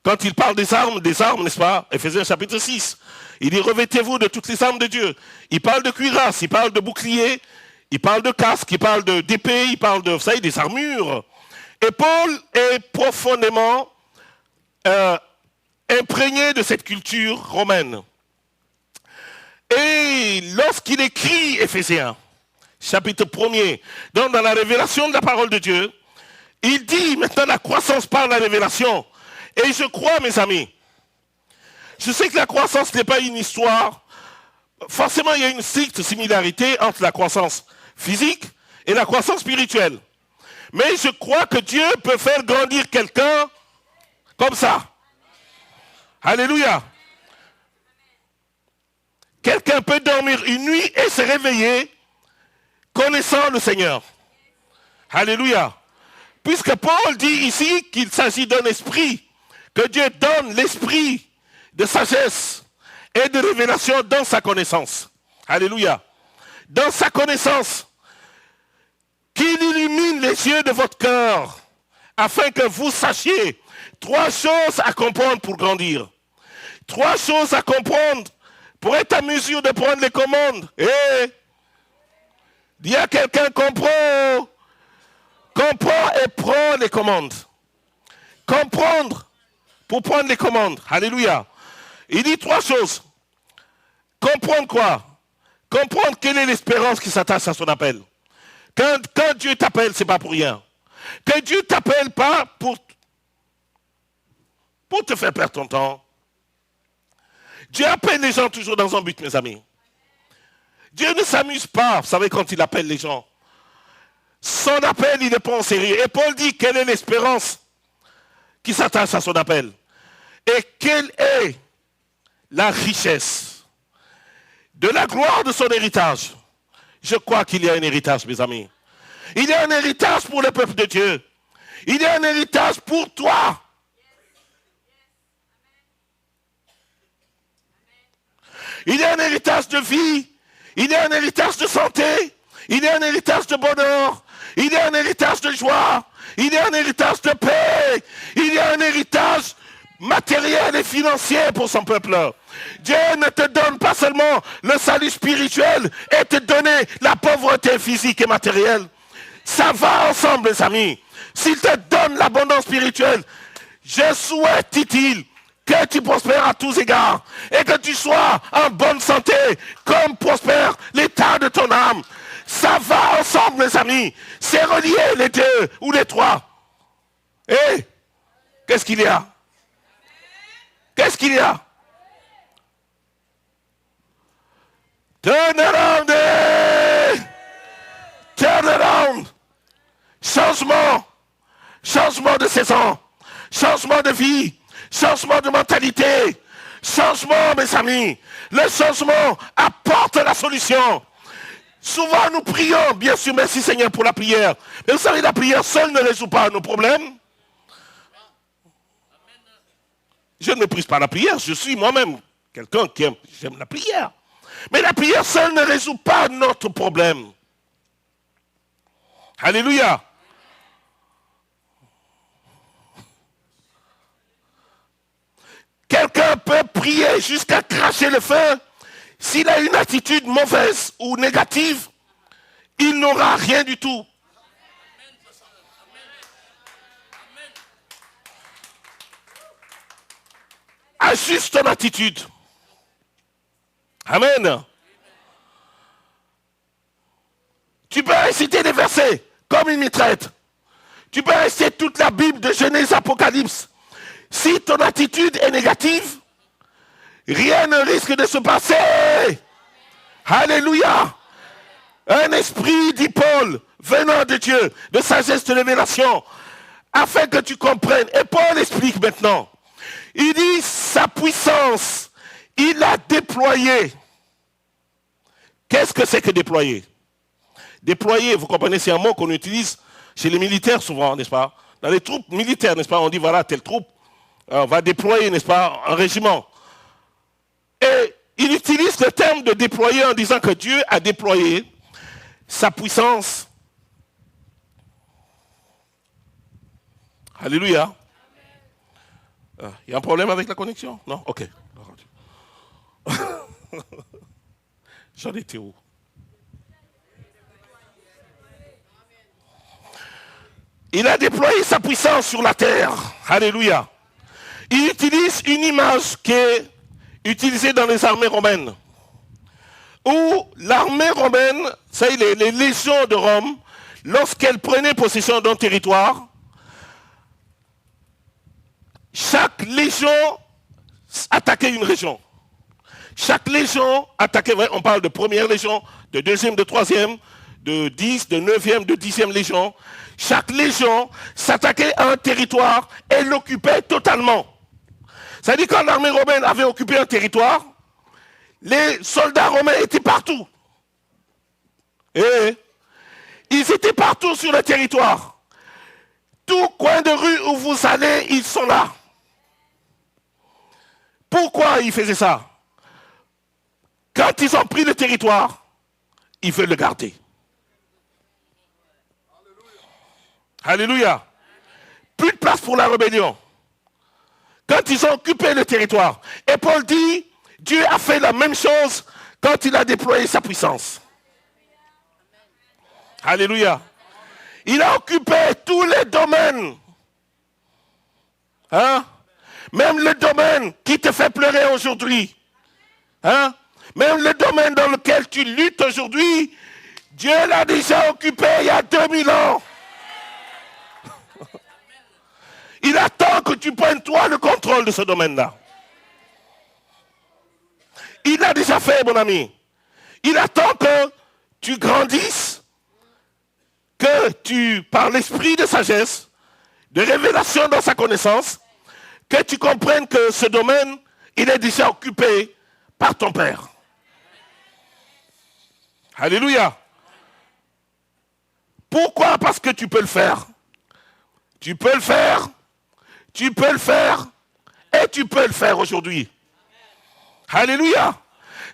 Quand il parle des armes, n'est-ce pas? Éphésiens chapitre 6. Il dit, revêtez-vous de toutes les armes de Dieu. Il parle de cuirasse, il parle de bouclier, il parle de casque, il parle d'épée, il parle de, vous savez, des armures. Et Paul est profondément imprégné de cette culture romaine. Et lorsqu'il écrit Éphésiens, chapitre 1er, donc dans la révélation de la parole de Dieu, il dit maintenant la croissance par la révélation. Et je crois, mes amis, je sais que la croissance n'est pas une histoire. Forcément, il y a une stricte similarité entre la croissance physique et la croissance spirituelle. Mais je crois que Dieu peut faire grandir quelqu'un comme ça. Alléluia. Quelqu'un peut dormir une nuit et se réveiller connaissant le Seigneur. Alléluia. Puisque Paul dit ici qu'il s'agit d'un esprit, que Dieu donne l'esprit de sagesse et de révélation dans sa connaissance. Alléluia. Dans sa connaissance, qu'il illumine les yeux de votre cœur, afin que vous sachiez 3 choses à comprendre pour grandir. 3 choses à comprendre pour être à mesure de prendre les commandes. Et dis à quelqu'un, comprend et prend les commandes. Comprendre pour prendre les commandes. Alléluia. Il dit 3 choses. Comprendre quoi? Comprendre quelle est l'espérance qui s'attache à son appel. Quand Dieu t'appelle, ce n'est pas pour rien. Que Dieu ne t'appelle pas pour te faire perdre ton temps. Dieu appelle les gens toujours dans un but, mes amis. Dieu ne s'amuse pas, vous savez, quand il appelle les gens. Son appel, il ne prend en sérieux. Et Paul dit, quelle est l'espérance qui s'attache à son appel? Et quelle est la richesse de la gloire de son héritage? Je crois qu'il y a un héritage, mes amis. Il y a un héritage pour le peuple de Dieu. Il y a un héritage pour toi. Il y a un héritage de vie. Il y a un héritage de santé. Il y a un héritage de bonheur. Il y a un héritage de joie. Il y a un héritage de paix. Il y a un héritage matériel et financier pour son peuple. Dieu ne te donne pas seulement le salut spirituel et te donner la pauvreté physique et matérielle. Ça va ensemble, les amis. S'il te donne l'abondance spirituelle, je souhaite, dit-il, que tu prospères à tous égards et que tu sois en bonne santé comme prospère l'état de ton âme. Ça va ensemble, mes amis. C'est relié, les 2 ou les 3. Et qu'est-ce qu'il y a? Qu'est-ce qu'il y a? Turn around. Turn around. Changement de saison. Changement de vie. Changement de mentalité. Changement, mes amis. Le changement apporte la solution. Souvent, nous prions, bien sûr, merci Seigneur pour la prière. Mais vous savez, la prière seule ne résout pas nos problèmes. Je ne méprise pas la prière, je suis moi-même quelqu'un qui j'aime la prière. Mais la prière seule ne résout pas notre problème. Alléluia. Quelqu'un peut prier jusqu'à cracher le feu. S'il a une attitude mauvaise ou négative, il n'aura rien du tout. Ajuste ton attitude. Amen. Tu peux réciter des versets comme une mitraille. Tu peux réciter toute la Bible de Genèse, Apocalypse. Si ton attitude est négative, rien ne risque de se passer. Alléluia. Un esprit, dit Paul, venant de Dieu, de sagesse de révélation, afin que tu comprennes. Et Paul explique maintenant. Il dit sa puissance, il l'a déployée. Qu'est-ce que c'est que déployer? Déployer, vous comprenez, c'est un mot qu'on utilise chez les militaires souvent, n'est-ce pas? Dans les troupes militaires, n'est-ce pas? On dit voilà, telle troupe va déployer, n'est-ce pas, un régiment. Et il utilise le terme de déployer en disant que Dieu a déployé sa puissance. Alléluia. Il y a un problème avec la connexion? Non? Ok. J'en étais où? Il a déployé sa puissance sur la terre. Alléluia. Il utilise une image qui est utilisée dans les armées romaines. Où l'armée romaine, c'est les légions de Rome, lorsqu'elles prenaient possession d'un territoire, chaque légion attaquait une région. Chaque légion attaquait, on parle de première légion, de deuxième, de troisième, de 10, de 9e, de 10e légion. Chaque légion s'attaquait à un territoire et l'occupait totalement. C'est-à-dire quand l'armée romaine avait occupé un territoire, les soldats romains étaient partout. Et ils étaient partout sur le territoire. Tout coin de rue où vous allez, ils sont là. Pourquoi ils faisaient ça? Quand ils ont pris le territoire, ils veulent le garder. Alléluia. Plus de place pour la rébellion. Quand ils ont occupé le territoire. Et Paul dit, Dieu a fait la même chose quand il a déployé sa puissance. Alléluia. Il a occupé tous les domaines. Hein? Même le domaine qui te fait pleurer aujourd'hui. Hein? Même le domaine dans lequel tu luttes aujourd'hui, Dieu l'a déjà occupé il y a 2000 ans. Il attend que tu prennes toi le contrôle de ce domaine-là. Il l'a déjà fait, mon ami. Il attend que tu grandisses, que tu, par l'esprit de sagesse, de révélation dans sa connaissance, que tu comprennes que ce domaine, il est déjà occupé par ton Père. Alléluia. Pourquoi? Parce que tu peux le faire. Tu peux le faire. Tu peux le faire. Et tu peux le faire aujourd'hui. Alléluia.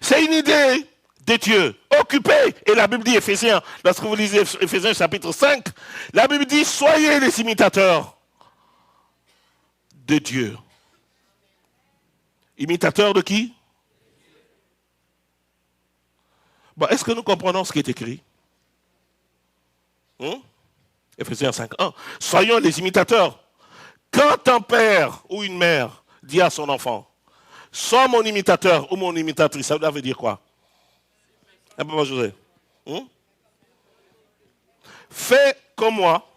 C'est une idée de Dieu. Occupé. Et la Bible dit, Éphésiens, lorsque vous lisez Éphésiens chapitre 5, la Bible dit, soyez les imitateurs de Dieu. Imitateurs de qui? Bon, est-ce que nous comprenons ce qui est écrit? Éphésiens 5:1. Soyons les imitateurs. Quand un père ou une mère dit à son enfant, sois mon imitateur ou mon imitatrice, ça veut dire quoi? Un peu, José. Fais comme moi.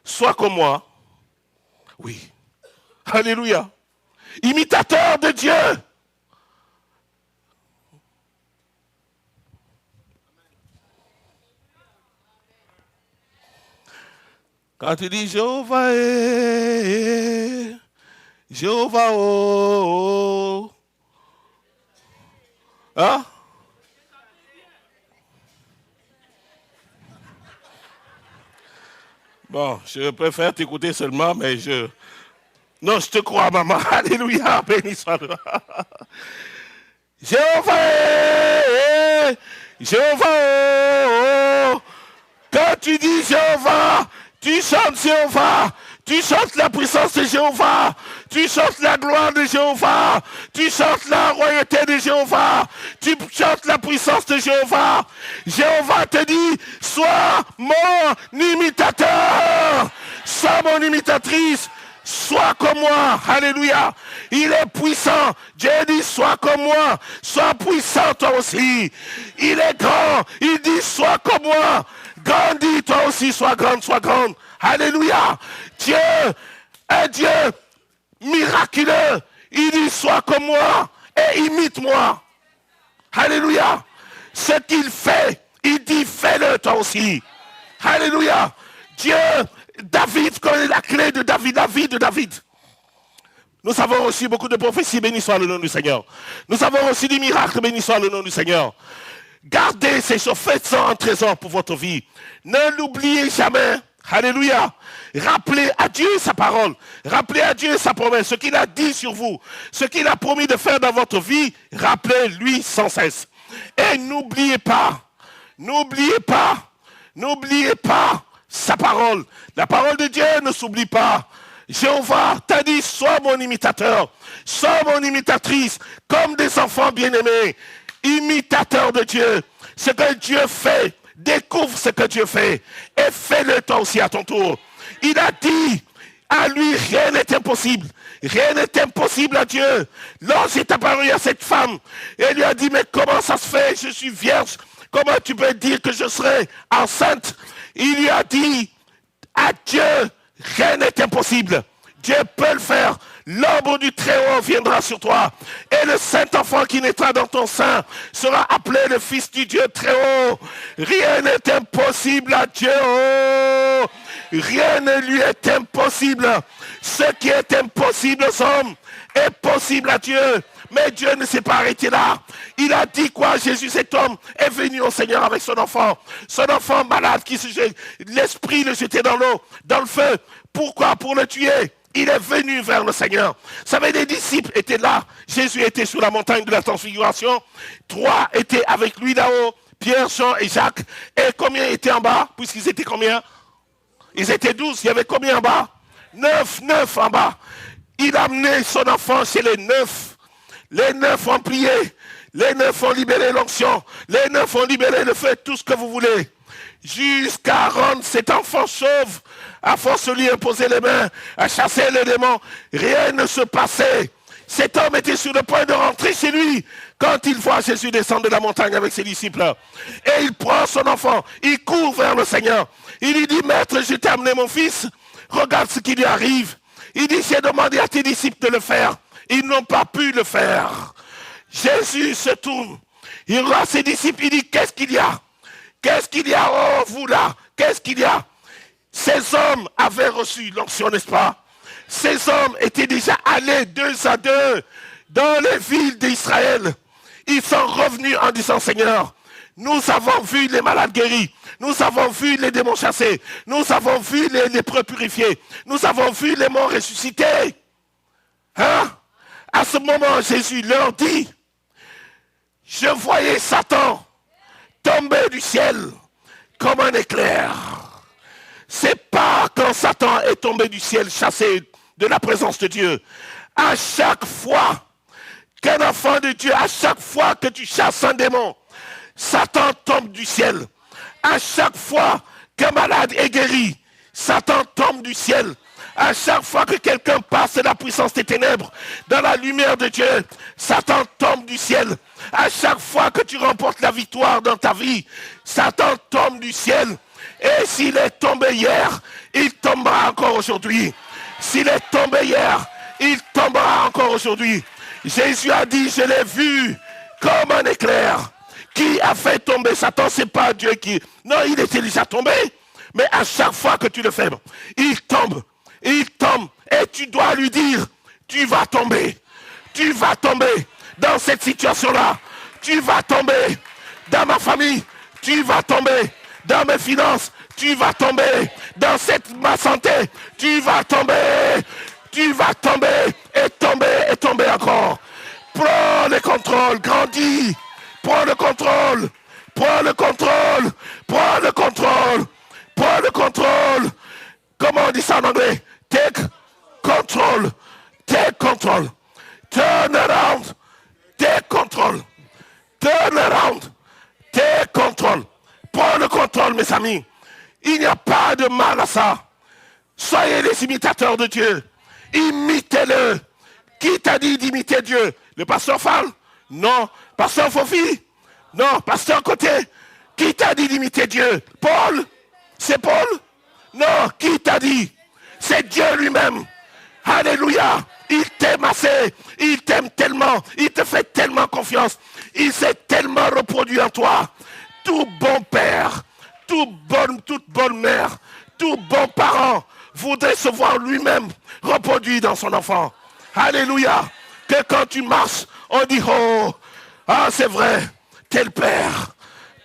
Sois comme moi. Oui. Alléluia. Imitateur de Dieu. Quand tu dis Jéhovah est, Jéhovah oh, hein? Bon, je préfère t'écouter seulement, mais non, je te crois, maman. Alléluia, béni soit le Jéhovah est, Jéhovah oh. Quand tu dis Jéhovah, tu chantes Jéhovah, tu chantes la puissance de Jéhovah, tu chantes la gloire de Jéhovah, tu chantes la royauté de Jéhovah, tu chantes la puissance de Jéhovah. Jéhovah te dit, sois mon imitateur, sois mon imitatrice, sois comme moi. Alléluia. Il est puissant. Dieu dit, sois comme moi, sois puissant toi aussi. Il est grand. Il dit, sois comme moi. Grandis toi aussi, sois grande, sois grande. Alléluia. Dieu est Dieu miraculeux. Il dit, sois comme moi et imite-moi. Alléluia. Ce qu'il fait, il dit, fais-le toi aussi. Alléluia. Dieu, David connaît la clé de David, la vie de David. Nous avons aussi beaucoup de prophéties, béni soit le nom du Seigneur. Nous avons aussi des miracles, béni soit le nom du Seigneur. Gardez ces choses, faites-en un trésor pour votre vie. Ne l'oubliez jamais. Alléluia. Rappelez à Dieu sa parole. Rappelez à Dieu sa promesse. Ce qu'il a dit sur vous. Ce qu'il a promis de faire dans votre vie. Rappelez-lui sans cesse. Et n'oubliez pas sa parole. La parole de Dieu ne s'oublie pas. Jéhovah t'a dit, sois mon imitateur. Sois mon imitatrice. Comme des enfants bien-aimés. Imitateur de Dieu. Ce que Dieu fait, découvre ce que Dieu fait et fais-le toi aussi à ton tour. Il a dit, à lui rien n'est impossible. Rien n'est impossible à Dieu. L'ange est apparu à cette femme et lui a dit, mais comment ça se fait? Je suis vierge. Comment tu peux dire que je serai enceinte? Il lui a dit, à Dieu, rien n'est impossible. Dieu peut le faire. L'ombre du Très-Haut viendra sur toi. Et le Saint-Enfant qui naîtra dans ton sein sera appelé le Fils du Dieu Très-Haut. Rien n'est impossible à Dieu. Oh, rien ne lui est impossible. Ce qui est impossible aux hommes est possible à Dieu. Mais Dieu ne s'est pas arrêté là. Il a dit quoi? Jésus, cet homme, est venu au Seigneur avec son enfant. Son enfant malade qui se jette. L'esprit le jetait dans l'eau, dans le feu. Pourquoi? Pour le tuer. Il est venu vers le Seigneur. Vous savez, les disciples étaient là. Jésus était sur la montagne de la transfiguration. 3 étaient avec lui là-haut. Pierre, Jean et Jacques. Et combien étaient en bas? Puisqu'ils étaient combien? Ils étaient 12. Il y avait combien en bas? 9 en bas. Il a amené son enfant chez les 9. Les 9 ont prié. Les 9 ont libéré l'onction. Les 9 ont libéré le feu. Tout ce que vous voulez. Jusqu'à rendre cet enfant chauve, à force de lui imposer les mains, à chasser les démons, rien ne se passait. Cet homme était sur le point de rentrer chez lui quand il voit Jésus descendre de la montagne avec ses disciples. Et il prend son enfant, il court vers le Seigneur. Il lui dit, Maître, je t'ai amené mon fils, regarde ce qui lui arrive. Il dit, j'ai demandé à tes disciples de le faire. Ils n'ont pas pu le faire. Jésus se tourne, il regarde ses disciples, il dit, qu'est-ce qu'il y a? Qu'est-ce qu'il y a? Oh, vous là, qu'est-ce qu'il y a? Ces hommes avaient reçu l'onction, n'est-ce pas? Ces hommes étaient déjà allés 2 à 2 dans les villes d'Israël. Ils sont revenus en disant, Seigneur, nous avons vu les malades guéris. Nous avons vu les démons chassés. Nous avons vu les lépreux purifiés. Nous avons vu les morts ressuscités. Hein? À ce moment, Jésus leur dit, je voyais Satan tomber du ciel comme un éclair. C'est pas quand Satan est tombé du ciel, chassé de la présence de Dieu. À chaque fois qu'un enfant de Dieu, à chaque fois que tu chasses un démon, Satan tombe du ciel. À chaque fois qu'un malade est guéri, Satan tombe du ciel. À chaque fois que quelqu'un passe de la puissance des ténèbres dans la lumière de Dieu, Satan tombe du ciel. À chaque fois que tu remportes la victoire dans ta vie, Satan tombe du ciel. Et s'il est tombé hier, il tombera encore aujourd'hui. S'il est tombé hier, il tombera encore aujourd'hui. Jésus a dit, je l'ai vu comme un éclair. Qui a fait tomber Satan? C'est pas Dieu qui... Non, il était déjà tombé. Mais à chaque fois que tu le fais, il tombe. Il tombe. Et tu dois lui dire, tu vas tomber. Tu vas tomber dans cette situation-là. Tu vas tomber dans ma famille. Tu vas tomber dans mes finances. Tu vas tomber dans ma santé. Tu vas tomber. Tu vas tomber et tomber et tomber encore. Prends le contrôle. Grandis. Prends le contrôle. Prends le contrôle. Prends le contrôle. Prends le contrôle. Comment on dit ça en anglais? Take control. Take control. Turn around. Take control. Turn around. Take control. Prends le contrôle, mes amis. Il n'y a pas de mal à ça. Soyez les imitateurs de Dieu. Imitez-le. Qui t'a dit d'imiter Dieu? Le pasteur Fall? Non. Pasteur Fofi? Non. Pasteur Côté? Qui t'a dit d'imiter Dieu? Paul? C'est Paul? Non. Qui t'a dit? C'est Dieu lui-même. Alléluia. Il t'aime assez. Il t'aime tellement. Il te fait tellement confiance. Il s'est tellement reproduit en toi. Tout bon père, toute bonne mère, tout bon parent voudrait se voir lui-même reproduit dans son enfant. Alléluia. Que quand tu marches, on dit, oh, ah c'est vrai, tel père,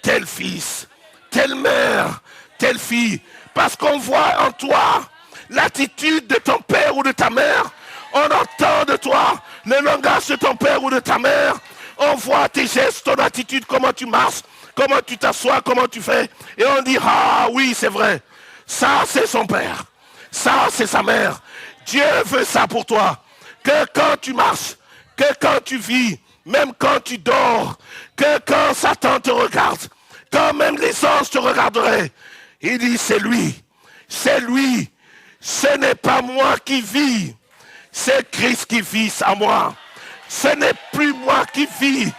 tel fils, telle mère, telle fille. Parce qu'on voit en toi l'attitude de ton père ou de ta mère. On entend de toi le langage de ton père ou de ta mère. On voit tes gestes, ton attitude, comment tu marches, comment tu t'assois, comment tu fais. Et on dit, ah oui, c'est vrai. Ça, c'est son père. Ça, c'est sa mère. Dieu veut ça pour toi. Que quand tu marches, que quand tu vis, même quand tu dors, que quand Satan te regarde, quand même les anges te regarderaient, il dit, c'est lui. C'est lui. Ce n'est pas moi qui vis. C'est Christ qui vit à moi. Ce n'est plus moi qui vis.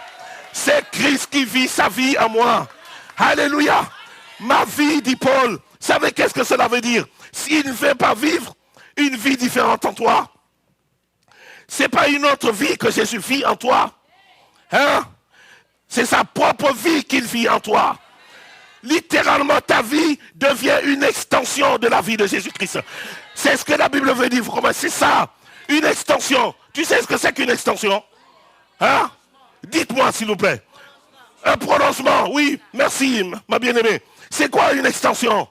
C'est Christ qui vit sa vie à moi. Alléluia. Ma vie, dit Paul. Vous savez qu'est-ce que cela veut dire? S'il ne veut pas vivre une vie différente en toi. C'est pas une autre vie que Jésus vit en toi. Hein? C'est sa propre vie qu'il vit en toi. Littéralement, ta vie devient une extension de la vie de Jésus-Christ. C'est ce que la Bible veut dire. C'est ça, une extension. Tu sais ce que c'est qu'une extension? Hein? Dites-moi, s'il vous plaît. Un prolongement, oui, merci, ma bien-aimée. C'est quoi une extension?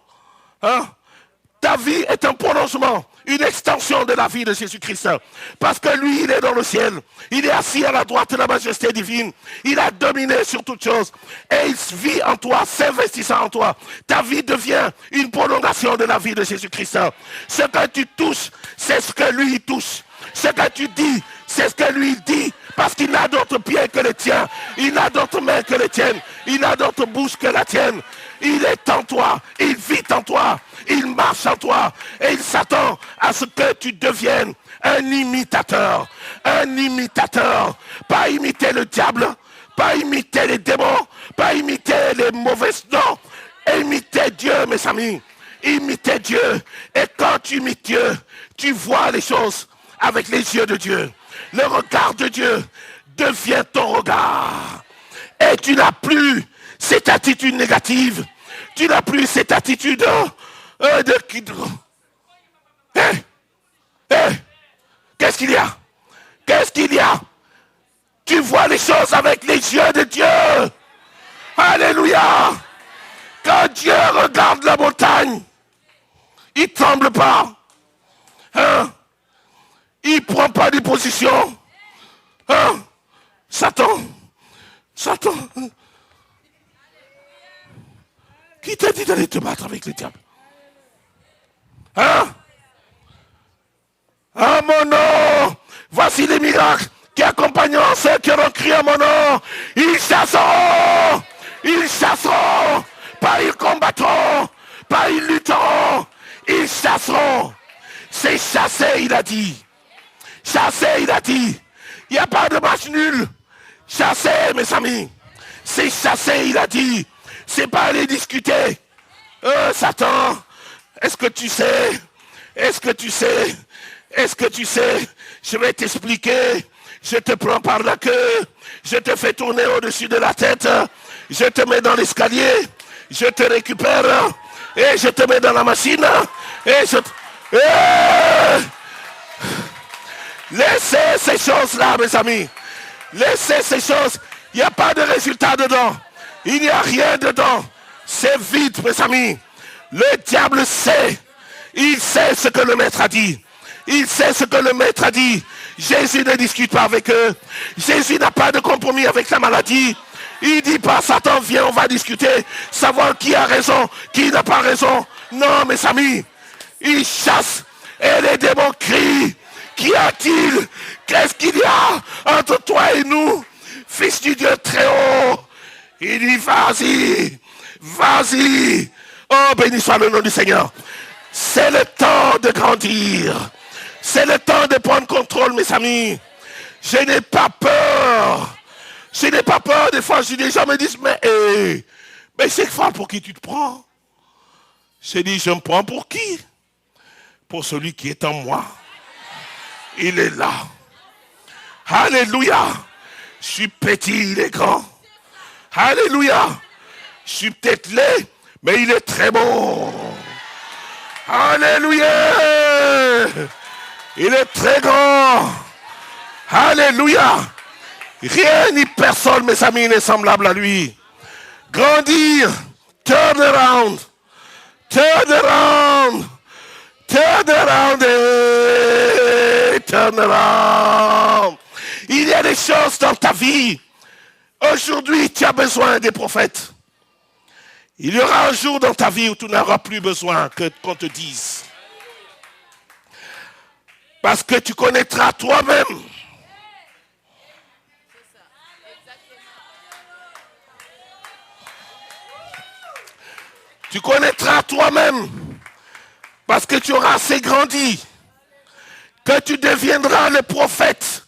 Hein? Ta vie est un prolongement, une extension de la vie de Jésus-Christ. Parce que lui, il est dans le ciel. Il est assis à la droite de la majesté divine. Il a dominé sur toutes choses. Et il vit en toi, s'investissant en toi. Ta vie devient une prolongation de la vie de Jésus-Christ. Ce que tu touches, c'est ce que lui touche. Ce que tu dis, c'est ce que lui dit. Parce qu'il n'a d'autres pieds que les tiens. Il n'a d'autres mains que les tiennes. Il n'a d'autres bouches que la tienne. Il est en toi. Il vit en toi. Il marche en toi. Et il s'attend à ce que tu deviennes un imitateur. Un imitateur. Pas imiter le diable. Pas imiter les démons. Pas imiter les mauvais noms. Imiter Dieu, mes amis. Imiter Dieu. Et quand tu imites Dieu, tu vois les choses avec les yeux de Dieu. Le regard de Dieu devient ton regard. Et tu n'as plus cette attitude négative. Tu n'as plus cette attitude qu'est-ce qu'il y a? Qu'est-ce qu'il y a? Tu vois les choses avec les yeux de Dieu. Alléluia. Quand Dieu regarde la montagne, il ne tremble pas. Hein? Il ne prend pas de position. Hein? Satan. Qui t'a dit d'aller te battre avec le diable? Hein? Ah mon nom! Voici les miracles qui accompagneront ceux qui auront crié à mon nom. Ils chasseront! Ils chasseront! Pas ils combattront! Pas ils lutteront! Ils chasseront! C'est chasser, il a dit. Chasser, il a dit. Il n'y a pas de match nul. Chasser, mes amis. C'est chasser, il a dit. C'est pas aller discuter. Satan, est-ce que tu sais? Est-ce que tu sais? Est-ce que tu sais? Je vais t'expliquer. Je te prends par la queue. Je te fais tourner au-dessus de la tête. Je te mets dans l'escalier. Je te récupère. Et je te mets dans la machine. Et je te... Laissez ces choses-là, mes amis. Laissez ces choses. Il n'y a pas de résultat dedans. Il n'y a rien dedans. C'est vide, mes amis. Le diable sait. Il sait ce que le maître a dit. Il sait ce que le maître a dit. Jésus ne discute pas avec eux. Jésus n'a pas de compromis avec la maladie. Il ne dit pas, Satan, viens, on va discuter. Savoir qui a raison, qui n'a pas raison. Non, mes amis. Il chasse. Et les démons crient. Qu'y a-t-il? Qu'est-ce qu'il y a entre toi et nous? Fils du Dieu très haut. Il dit, vas-y. Vas-y. Oh, béni soit le nom du Seigneur. C'est le temps de grandir. C'est le temps de prendre contrôle, mes amis. Je n'ai pas peur. Je n'ai pas peur. Des fois, les gens me disent, mais c'est quoi pour qui tu te prends? Je dis, je me prends pour qui? Pour celui qui est en moi. Il est là. Alléluia. Je suis petit, il est grand. Alléluia. Je suis peut-être laid, mais il est très bon. Alléluia. Il est très grand. Alléluia. Rien ni personne, mes amis, n'est semblable à lui. Grandir. Turn around. Turn around. Turn around. Turn around. Il y a des choses dans ta vie. Aujourd'hui, tu as besoin des prophètes. Il y aura un jour dans ta vie où tu n'auras plus besoin qu'on te dise. Parce que tu connaîtras toi-même. Tu connaîtras toi-même. Parce que tu auras assez grandi. Que tu deviendras le prophète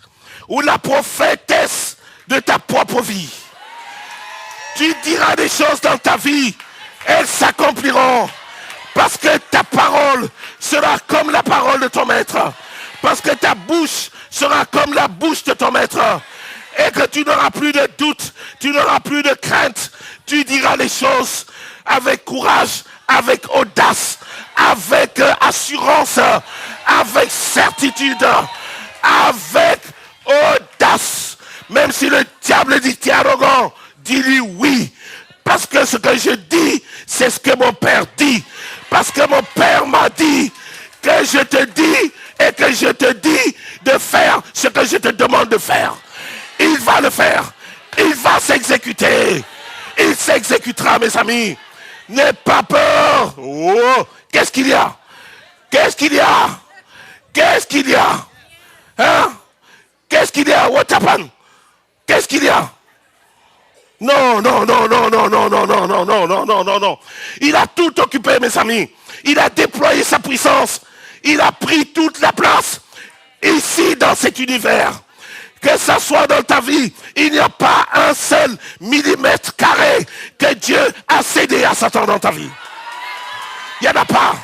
ou la prophétesse de ta propre vie. Tu diras des choses dans ta vie. Elles s'accompliront. Parce que ta parole sera comme la parole de ton maître. Parce que ta bouche sera comme la bouche de ton maître. Et que tu n'auras plus de doute, tu n'auras plus de crainte. Tu diras les choses avec courage, avec audace, avec assurance, avec certitude, avec audace. Même si le diable dit tu es arrogant, dis-lui oui. Parce que ce que je dis, c'est ce que mon père dit. Parce que mon père m'a dit que je te dis et que je te dis de faire ce que je te demande de faire. Il va le faire. Il va s'exécuter. Il s'exécutera, mes amis. N'aie pas peur. Oh, qu'est-ce qu'il y a? Qu'est-ce qu'il y a? Qu'est-ce qu'il y a? Hein? Qu'est-ce qu'il y a? What happened? Qu'est-ce qu'il y a? Non, non, non, non, non, non, non, non, non, non, non, non, non, non. Il a tout occupé, mes amis. Il a déployé sa puissance. Il a pris toute la place. Ici, dans cet univers. Que ça soit dans ta vie, il n'y a pas un seul millimètre carré que Dieu a cédé à Satan dans ta vie. Il n'y en a pas.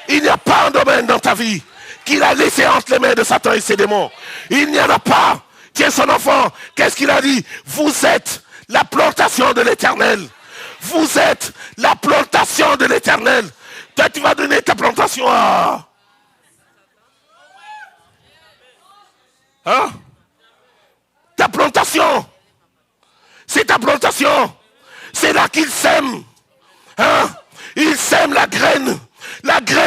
Il n'y a pas un domaine dans ta vie qu'il a laissé entre les mains de Satan et ses démons. Il n'y en a pas. Tu es son enfant. Qu'est-ce qu'il a dit? Vous êtes la plantation de l'Éternel. Vous êtes la plantation de l'Éternel. Toi, tu vas donner ta plantation à... Hein? Ta plantation. C'est ta plantation. C'est là qu'il sème. Hein? Il sème la graine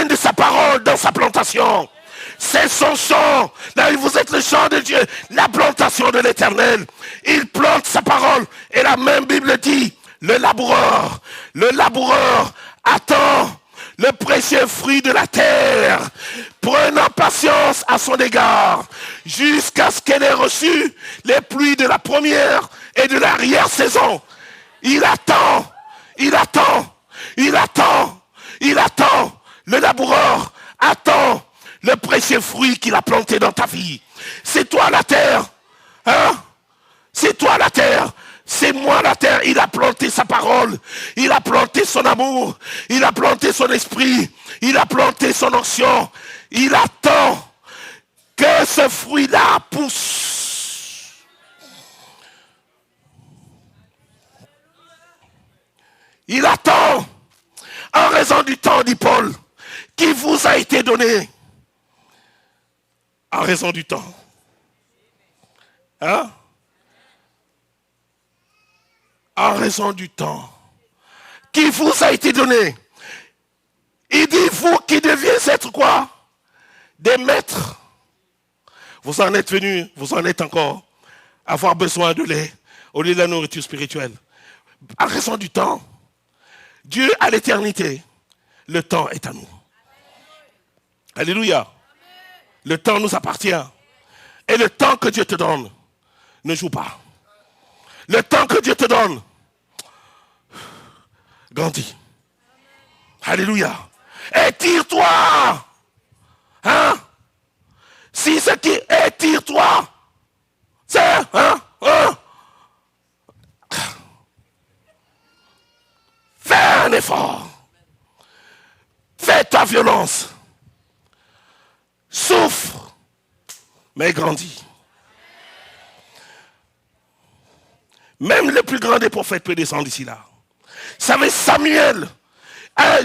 de sa parole dans sa plantation. C'est son champ. Là, vous êtes le champ de Dieu, la plantation de l'Éternel. Il plante sa parole. Et la même Bible dit, le laboureur attend le précieux fruit de la terre, prenant patience à son égard, jusqu'à ce qu'elle ait reçu les pluies de la première et de l'arrière-saison. Il attend. Le laboureur attend le précieux fruit qu'il a planté dans ta vie. C'est toi la terre. Hein? C'est toi la terre. C'est moi la terre. Il a planté sa parole. Il a planté son amour. Il a planté son esprit. Il a planté son onction. Il attend que ce fruit-là pousse. Il attend, en raison du temps, dit Paul, qui vous a été donné. En raison du temps. Hein? En raison du temps qui vous a été donné. Il dit, vous qui deviez être quoi? Des maîtres. Vous en êtes venus, vous en êtes encore, avoir besoin de lait au lieu de la nourriture spirituelle. En raison du temps. Dieu à l'éternité, le temps est à nous. Alléluia. Le temps nous appartient. Et le temps que Dieu te donne, ne joue pas. Le temps que Dieu te donne, grandis. Alléluia. Étire-toi. Hein? Si ce qui étire-toi, c'est fais un effort. Fais ta violence. Souffre, mais grandis. Même le plus grand des prophètes peut descendre ici là. Vous savez, Samuel,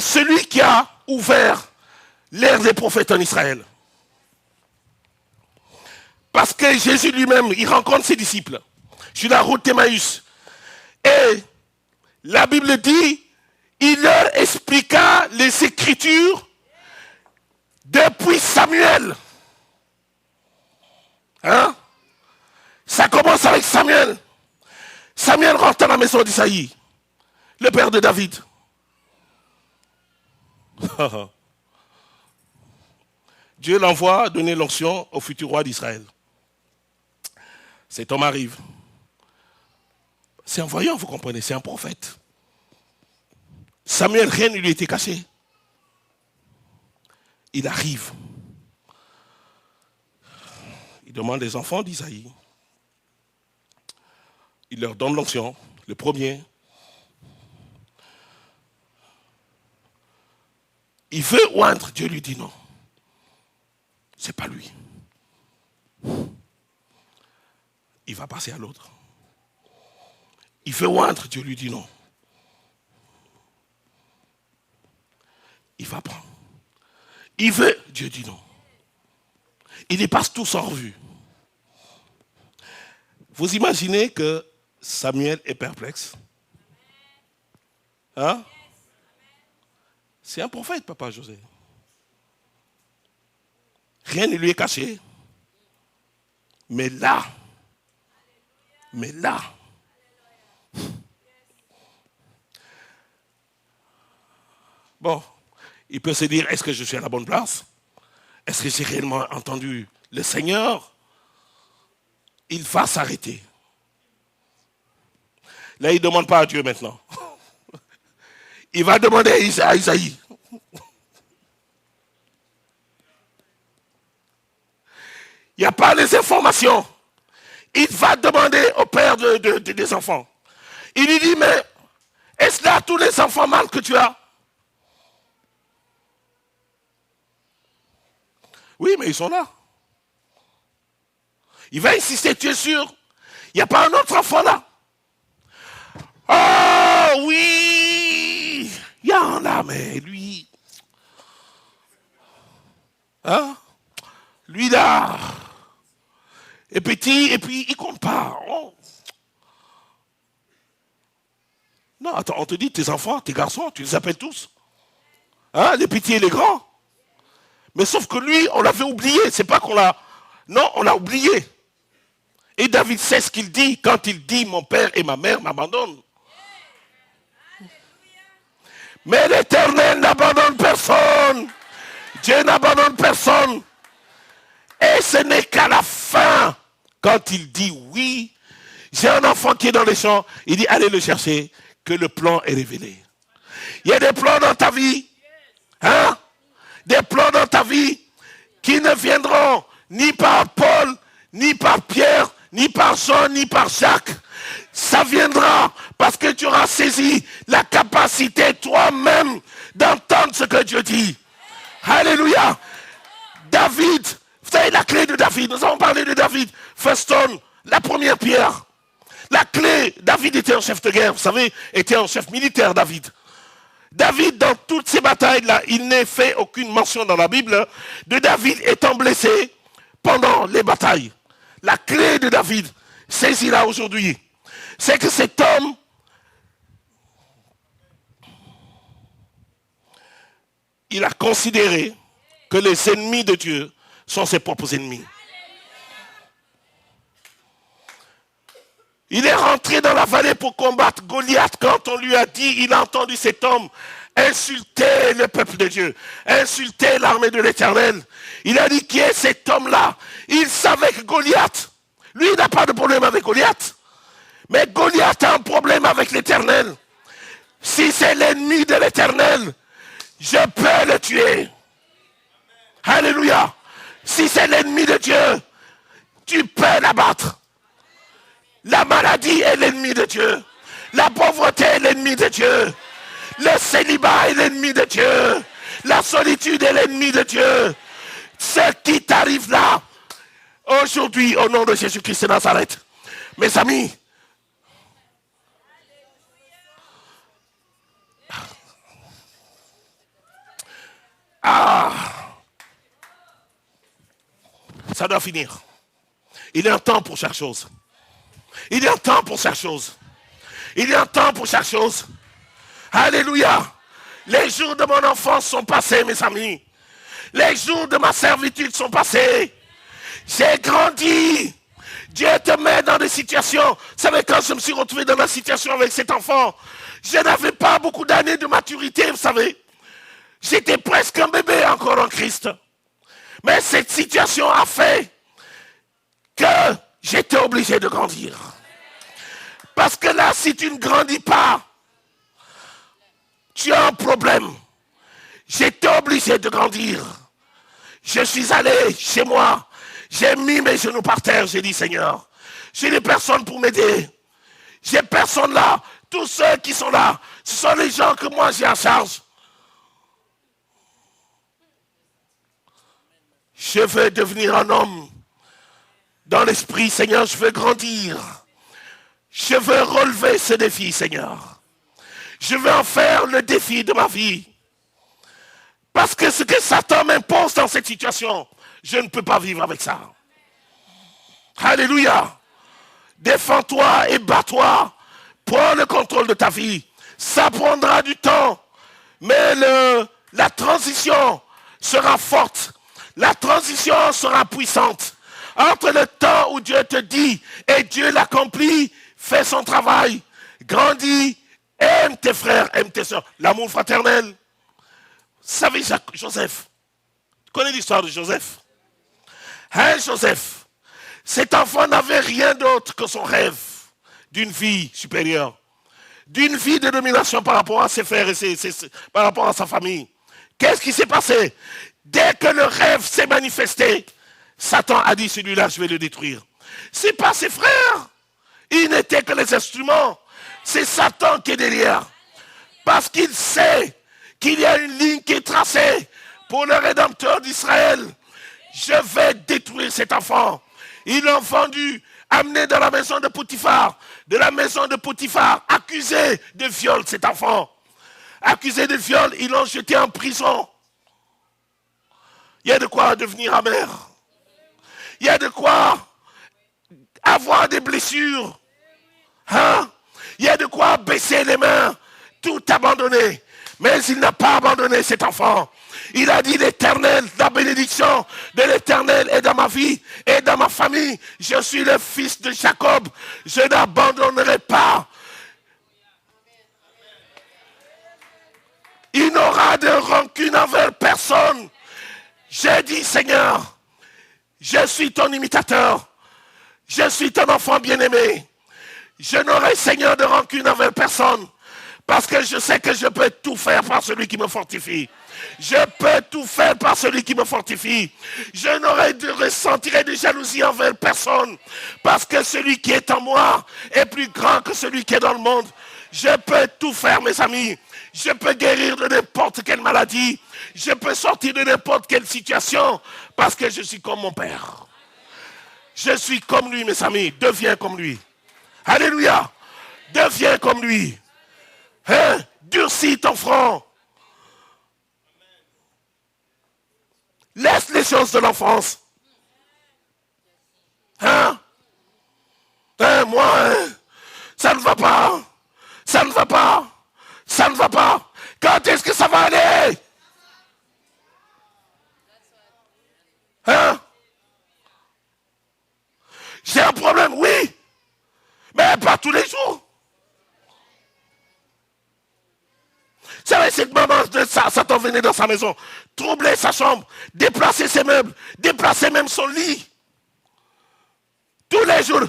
celui qui a ouvert l'ère des prophètes en Israël. Parce que Jésus lui-même, il rencontre ses disciples sur la route d'Emmaüs. Et la Bible dit, il leur expliqua les Écritures depuis Samuel. Hein? Ça commence avec Samuel. Samuel rentre à la maison d'Isaïe, le père de David. Dieu l'envoie donner l'onction au futur roi d'Israël. Cet homme arrive. C'est un voyant, vous comprenez, c'est un prophète. Samuel, rien ne lui était caché. Il arrive. Il demande les enfants d'Isaïe. Il leur donne l'onction, le premier. Il veut oindre, Dieu lui dit non. C'est pas lui. Il va passer à l'autre. Il veut oindre, Dieu lui dit non. Il va prendre. Il veut, Dieu dit non. Il les passe tous en revue. Vous imaginez que Samuel est perplexe? Hein? C'est un prophète, papa José. Rien ne lui est caché. Mais là, bon, il peut se dire, est-ce que je suis à la bonne place? Est-ce que j'ai réellement entendu le Seigneur? Il va s'arrêter. Là, il ne demande pas à Dieu maintenant. Il va demander à Isaïe. Il n'y a pas les informations. Il va demander au père des enfants. Il lui dit, mais est-ce là tous les enfants mâles que tu as? Oui, mais ils sont là. Il va insister, tu es sûr? Il n'y a pas un autre enfant là? Oh oui! Il y en a, mais lui... Hein? Lui là... est petit, et puis il compte pas. Oh. Non, attends, on te dit, tes enfants, tes garçons, tu les appelles tous. Hein, les petits et les grands. Mais sauf que lui, on l'avait oublié. C'est pas qu'on l'a... Non, on l'a oublié. Et David sait ce qu'il dit quand il dit, mon père et ma mère m'abandonnent. Mais l'Éternel n'abandonne personne. Dieu n'abandonne personne. Et ce n'est qu'à la fin, quand il dit oui, j'ai un enfant qui est dans les champs, il dit allez le chercher, que le plan est révélé. Il y a des plans dans ta vie, hein? Des plans dans ta vie qui ne viendront ni par Paul, ni par Pierre, ni par Jean, ni par Jacques. Ça viendra parce que tu auras saisi la capacité toi-même d'entendre ce que Dieu dit. Alléluia. David, vous savez la clé de David, nous avons parlé de David. Feston, la première pierre. La clé, David était un chef de guerre, vous savez, était un chef militaire, David. David, dans toutes ces batailles-là, il n'est fait aucune mention dans la Bible de David étant blessé pendant les batailles. La clé de David, saisis-la aujourd'hui, c'est que cet homme, il a considéré que les ennemis de Dieu sont ses propres ennemis. Il est rentré dans la vallée pour combattre Goliath. Quand on lui a dit, il a entendu cet homme insulter le peuple de Dieu, insulter l'armée de l'Éternel. Il a dit, qui est cet homme-là? Il savait que Goliath, lui, il n'a pas de problème avec Goliath. Mais Goliath a un problème avec l'Éternel. Si c'est l'ennemi de l'Éternel, je peux le tuer. Alléluia. Si c'est l'ennemi de Dieu, tu peux l'abattre. La maladie est l'ennemi de Dieu. La pauvreté est l'ennemi de Dieu. Le célibat est l'ennemi de Dieu. La solitude est l'ennemi de Dieu. Ce qui t'arrive là, aujourd'hui, au nom de Jésus-Christ de Nazareth, mes amis, ça doit finir. Il y a un temps pour chaque chose. Il y a un temps pour chaque chose. Il y a un temps pour chaque chose. Alléluia. Les jours de mon enfance sont passés, mes amis. Les jours de ma servitude sont passés. J'ai grandi. Dieu te met dans des situations. Vous savez, quand je me suis retrouvé dans la situation avec cet enfant, je n'avais pas beaucoup d'années de maturité, vous savez. J'étais presque un bébé encore en Christ. Mais cette situation a fait que j'étais obligé de grandir. Parce que là, si tu ne grandis pas, tu as un problème. J'étais obligé de grandir. Je suis allé chez moi. J'ai mis mes genoux par terre. J'ai dit, Seigneur, j'ai des personnes pour m'aider. J'ai personne là. Tous ceux qui sont là, ce sont les gens que moi j'ai en charge. Je veux devenir un homme dans l'esprit, Seigneur, je veux grandir. Je veux relever ce défi, Seigneur. Je veux en faire le défi de ma vie. Parce que ce que Satan m'impose dans cette situation, je ne peux pas vivre avec ça. Alléluia. Défends-toi et bats-toi. Prends le contrôle de ta vie. Ça prendra du temps. Mais la transition sera forte. La transition sera puissante. Entre le temps où Dieu te dit et Dieu l'accomplit, fais son travail, grandis, aime tes frères, aime tes soeurs. L'amour fraternel. Vous savez, Joseph, tu connais l'histoire de Joseph? Hein, Joseph? Cet enfant n'avait rien d'autre que son rêve d'une vie supérieure, d'une vie de domination par rapport à ses frères et par rapport à sa famille. Qu'est-ce qui s'est passé? Dès que le rêve s'est manifesté, Satan a dit, celui-là, je vais le détruire. Ce n'est pas ses frères. Ils n'étaient que les instruments. C'est Satan qui est derrière. Parce qu'il sait qu'il y a une ligne qui est tracée pour le Rédempteur d'Israël. Je vais détruire cet enfant. Ils l'ont vendu, amené dans la maison de Potiphar. De la maison de Potiphar, accusé de viol, cet enfant. Accusé de viol, ils l'ont jeté en prison. Il y a de quoi devenir amer. Il y a de quoi avoir des blessures. Hein? Il y a de quoi baisser les mains, tout abandonner. Mais il n'a pas abandonné cet enfant. Il a dit l'Éternel, la bénédiction de l'Éternel est dans ma vie et dans ma famille. Je suis le fils de Jacob. Je n'abandonnerai pas. Il n'aura de rancune envers personne. J'ai dit, Seigneur, je suis ton imitateur. Je suis ton enfant bien-aimé. Je n'aurai, Seigneur, de rancune envers personne. Parce que je sais que je peux tout faire par celui qui me fortifie. Je peux tout faire par celui qui me fortifie. Je n'aurai de ressentirai de jalousie envers personne. Parce que celui qui est en moi est plus grand que celui qui est dans le monde. Je peux tout faire, mes amis. Je peux guérir de n'importe quelle maladie. Je peux sortir de n'importe quelle situation. Parce que je suis comme mon Père. Je suis comme lui, mes amis. Deviens comme lui. Alléluia. Deviens comme lui. Hein? Durcis ton front. Laisse les choses de l'enfance. Hein? Moi, ça ne va pas. Ça ne va pas. Ça ne va pas. Quand est-ce que ça va aller? Hein? J'ai un problème, oui. Mais pas tous les jours. Vous savez, cette maman de Satan venait dans sa maison, troubler sa chambre, déplacer ses meubles, déplacer même son lit. Tous les jours.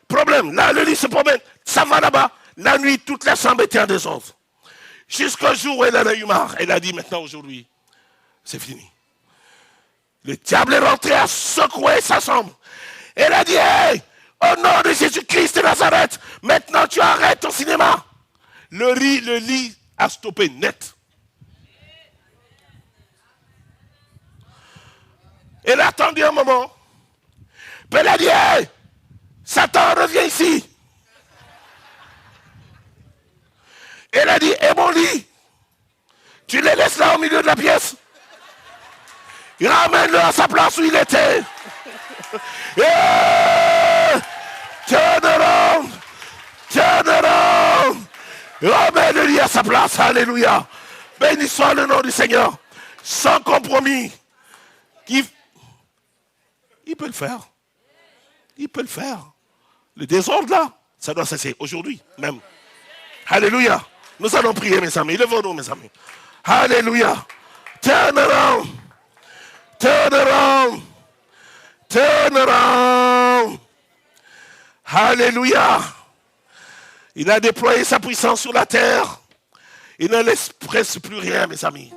Problème. Là, le lit se promène. Ça va là-bas. La nuit, toute la chambre était en désordre. Jusqu'au jour où elle en a eu marre. Elle a dit maintenant, aujourd'hui, c'est fini. Le diable est rentré à secouer sa chambre. Elle a dit, hey, au nom de Jésus-Christ de Nazareth, maintenant tu arrêtes ton cinéma. Le lit a stoppé net. Elle a attendu un moment. Puis elle a dit, hey, Satan, reviens ici. Elle a dit, et mon lit, tu le laisses là au milieu de la pièce. Ramène-le à sa place où il était. Turn around. Turn around. Remets le lit à sa place. Alléluia. Béni soit le nom du Seigneur. Sans compromis. Il peut le faire. Il peut le faire. Le désordre là, ça doit cesser aujourd'hui même. Alléluia. Nous allons prier, mes amis. Levons-nous, mes amis. Alléluia. Turn around. Turn around. Turn around. Alléluia. Il a déployé sa puissance sur la terre. Il ne laisse presque plus rien, mes amis.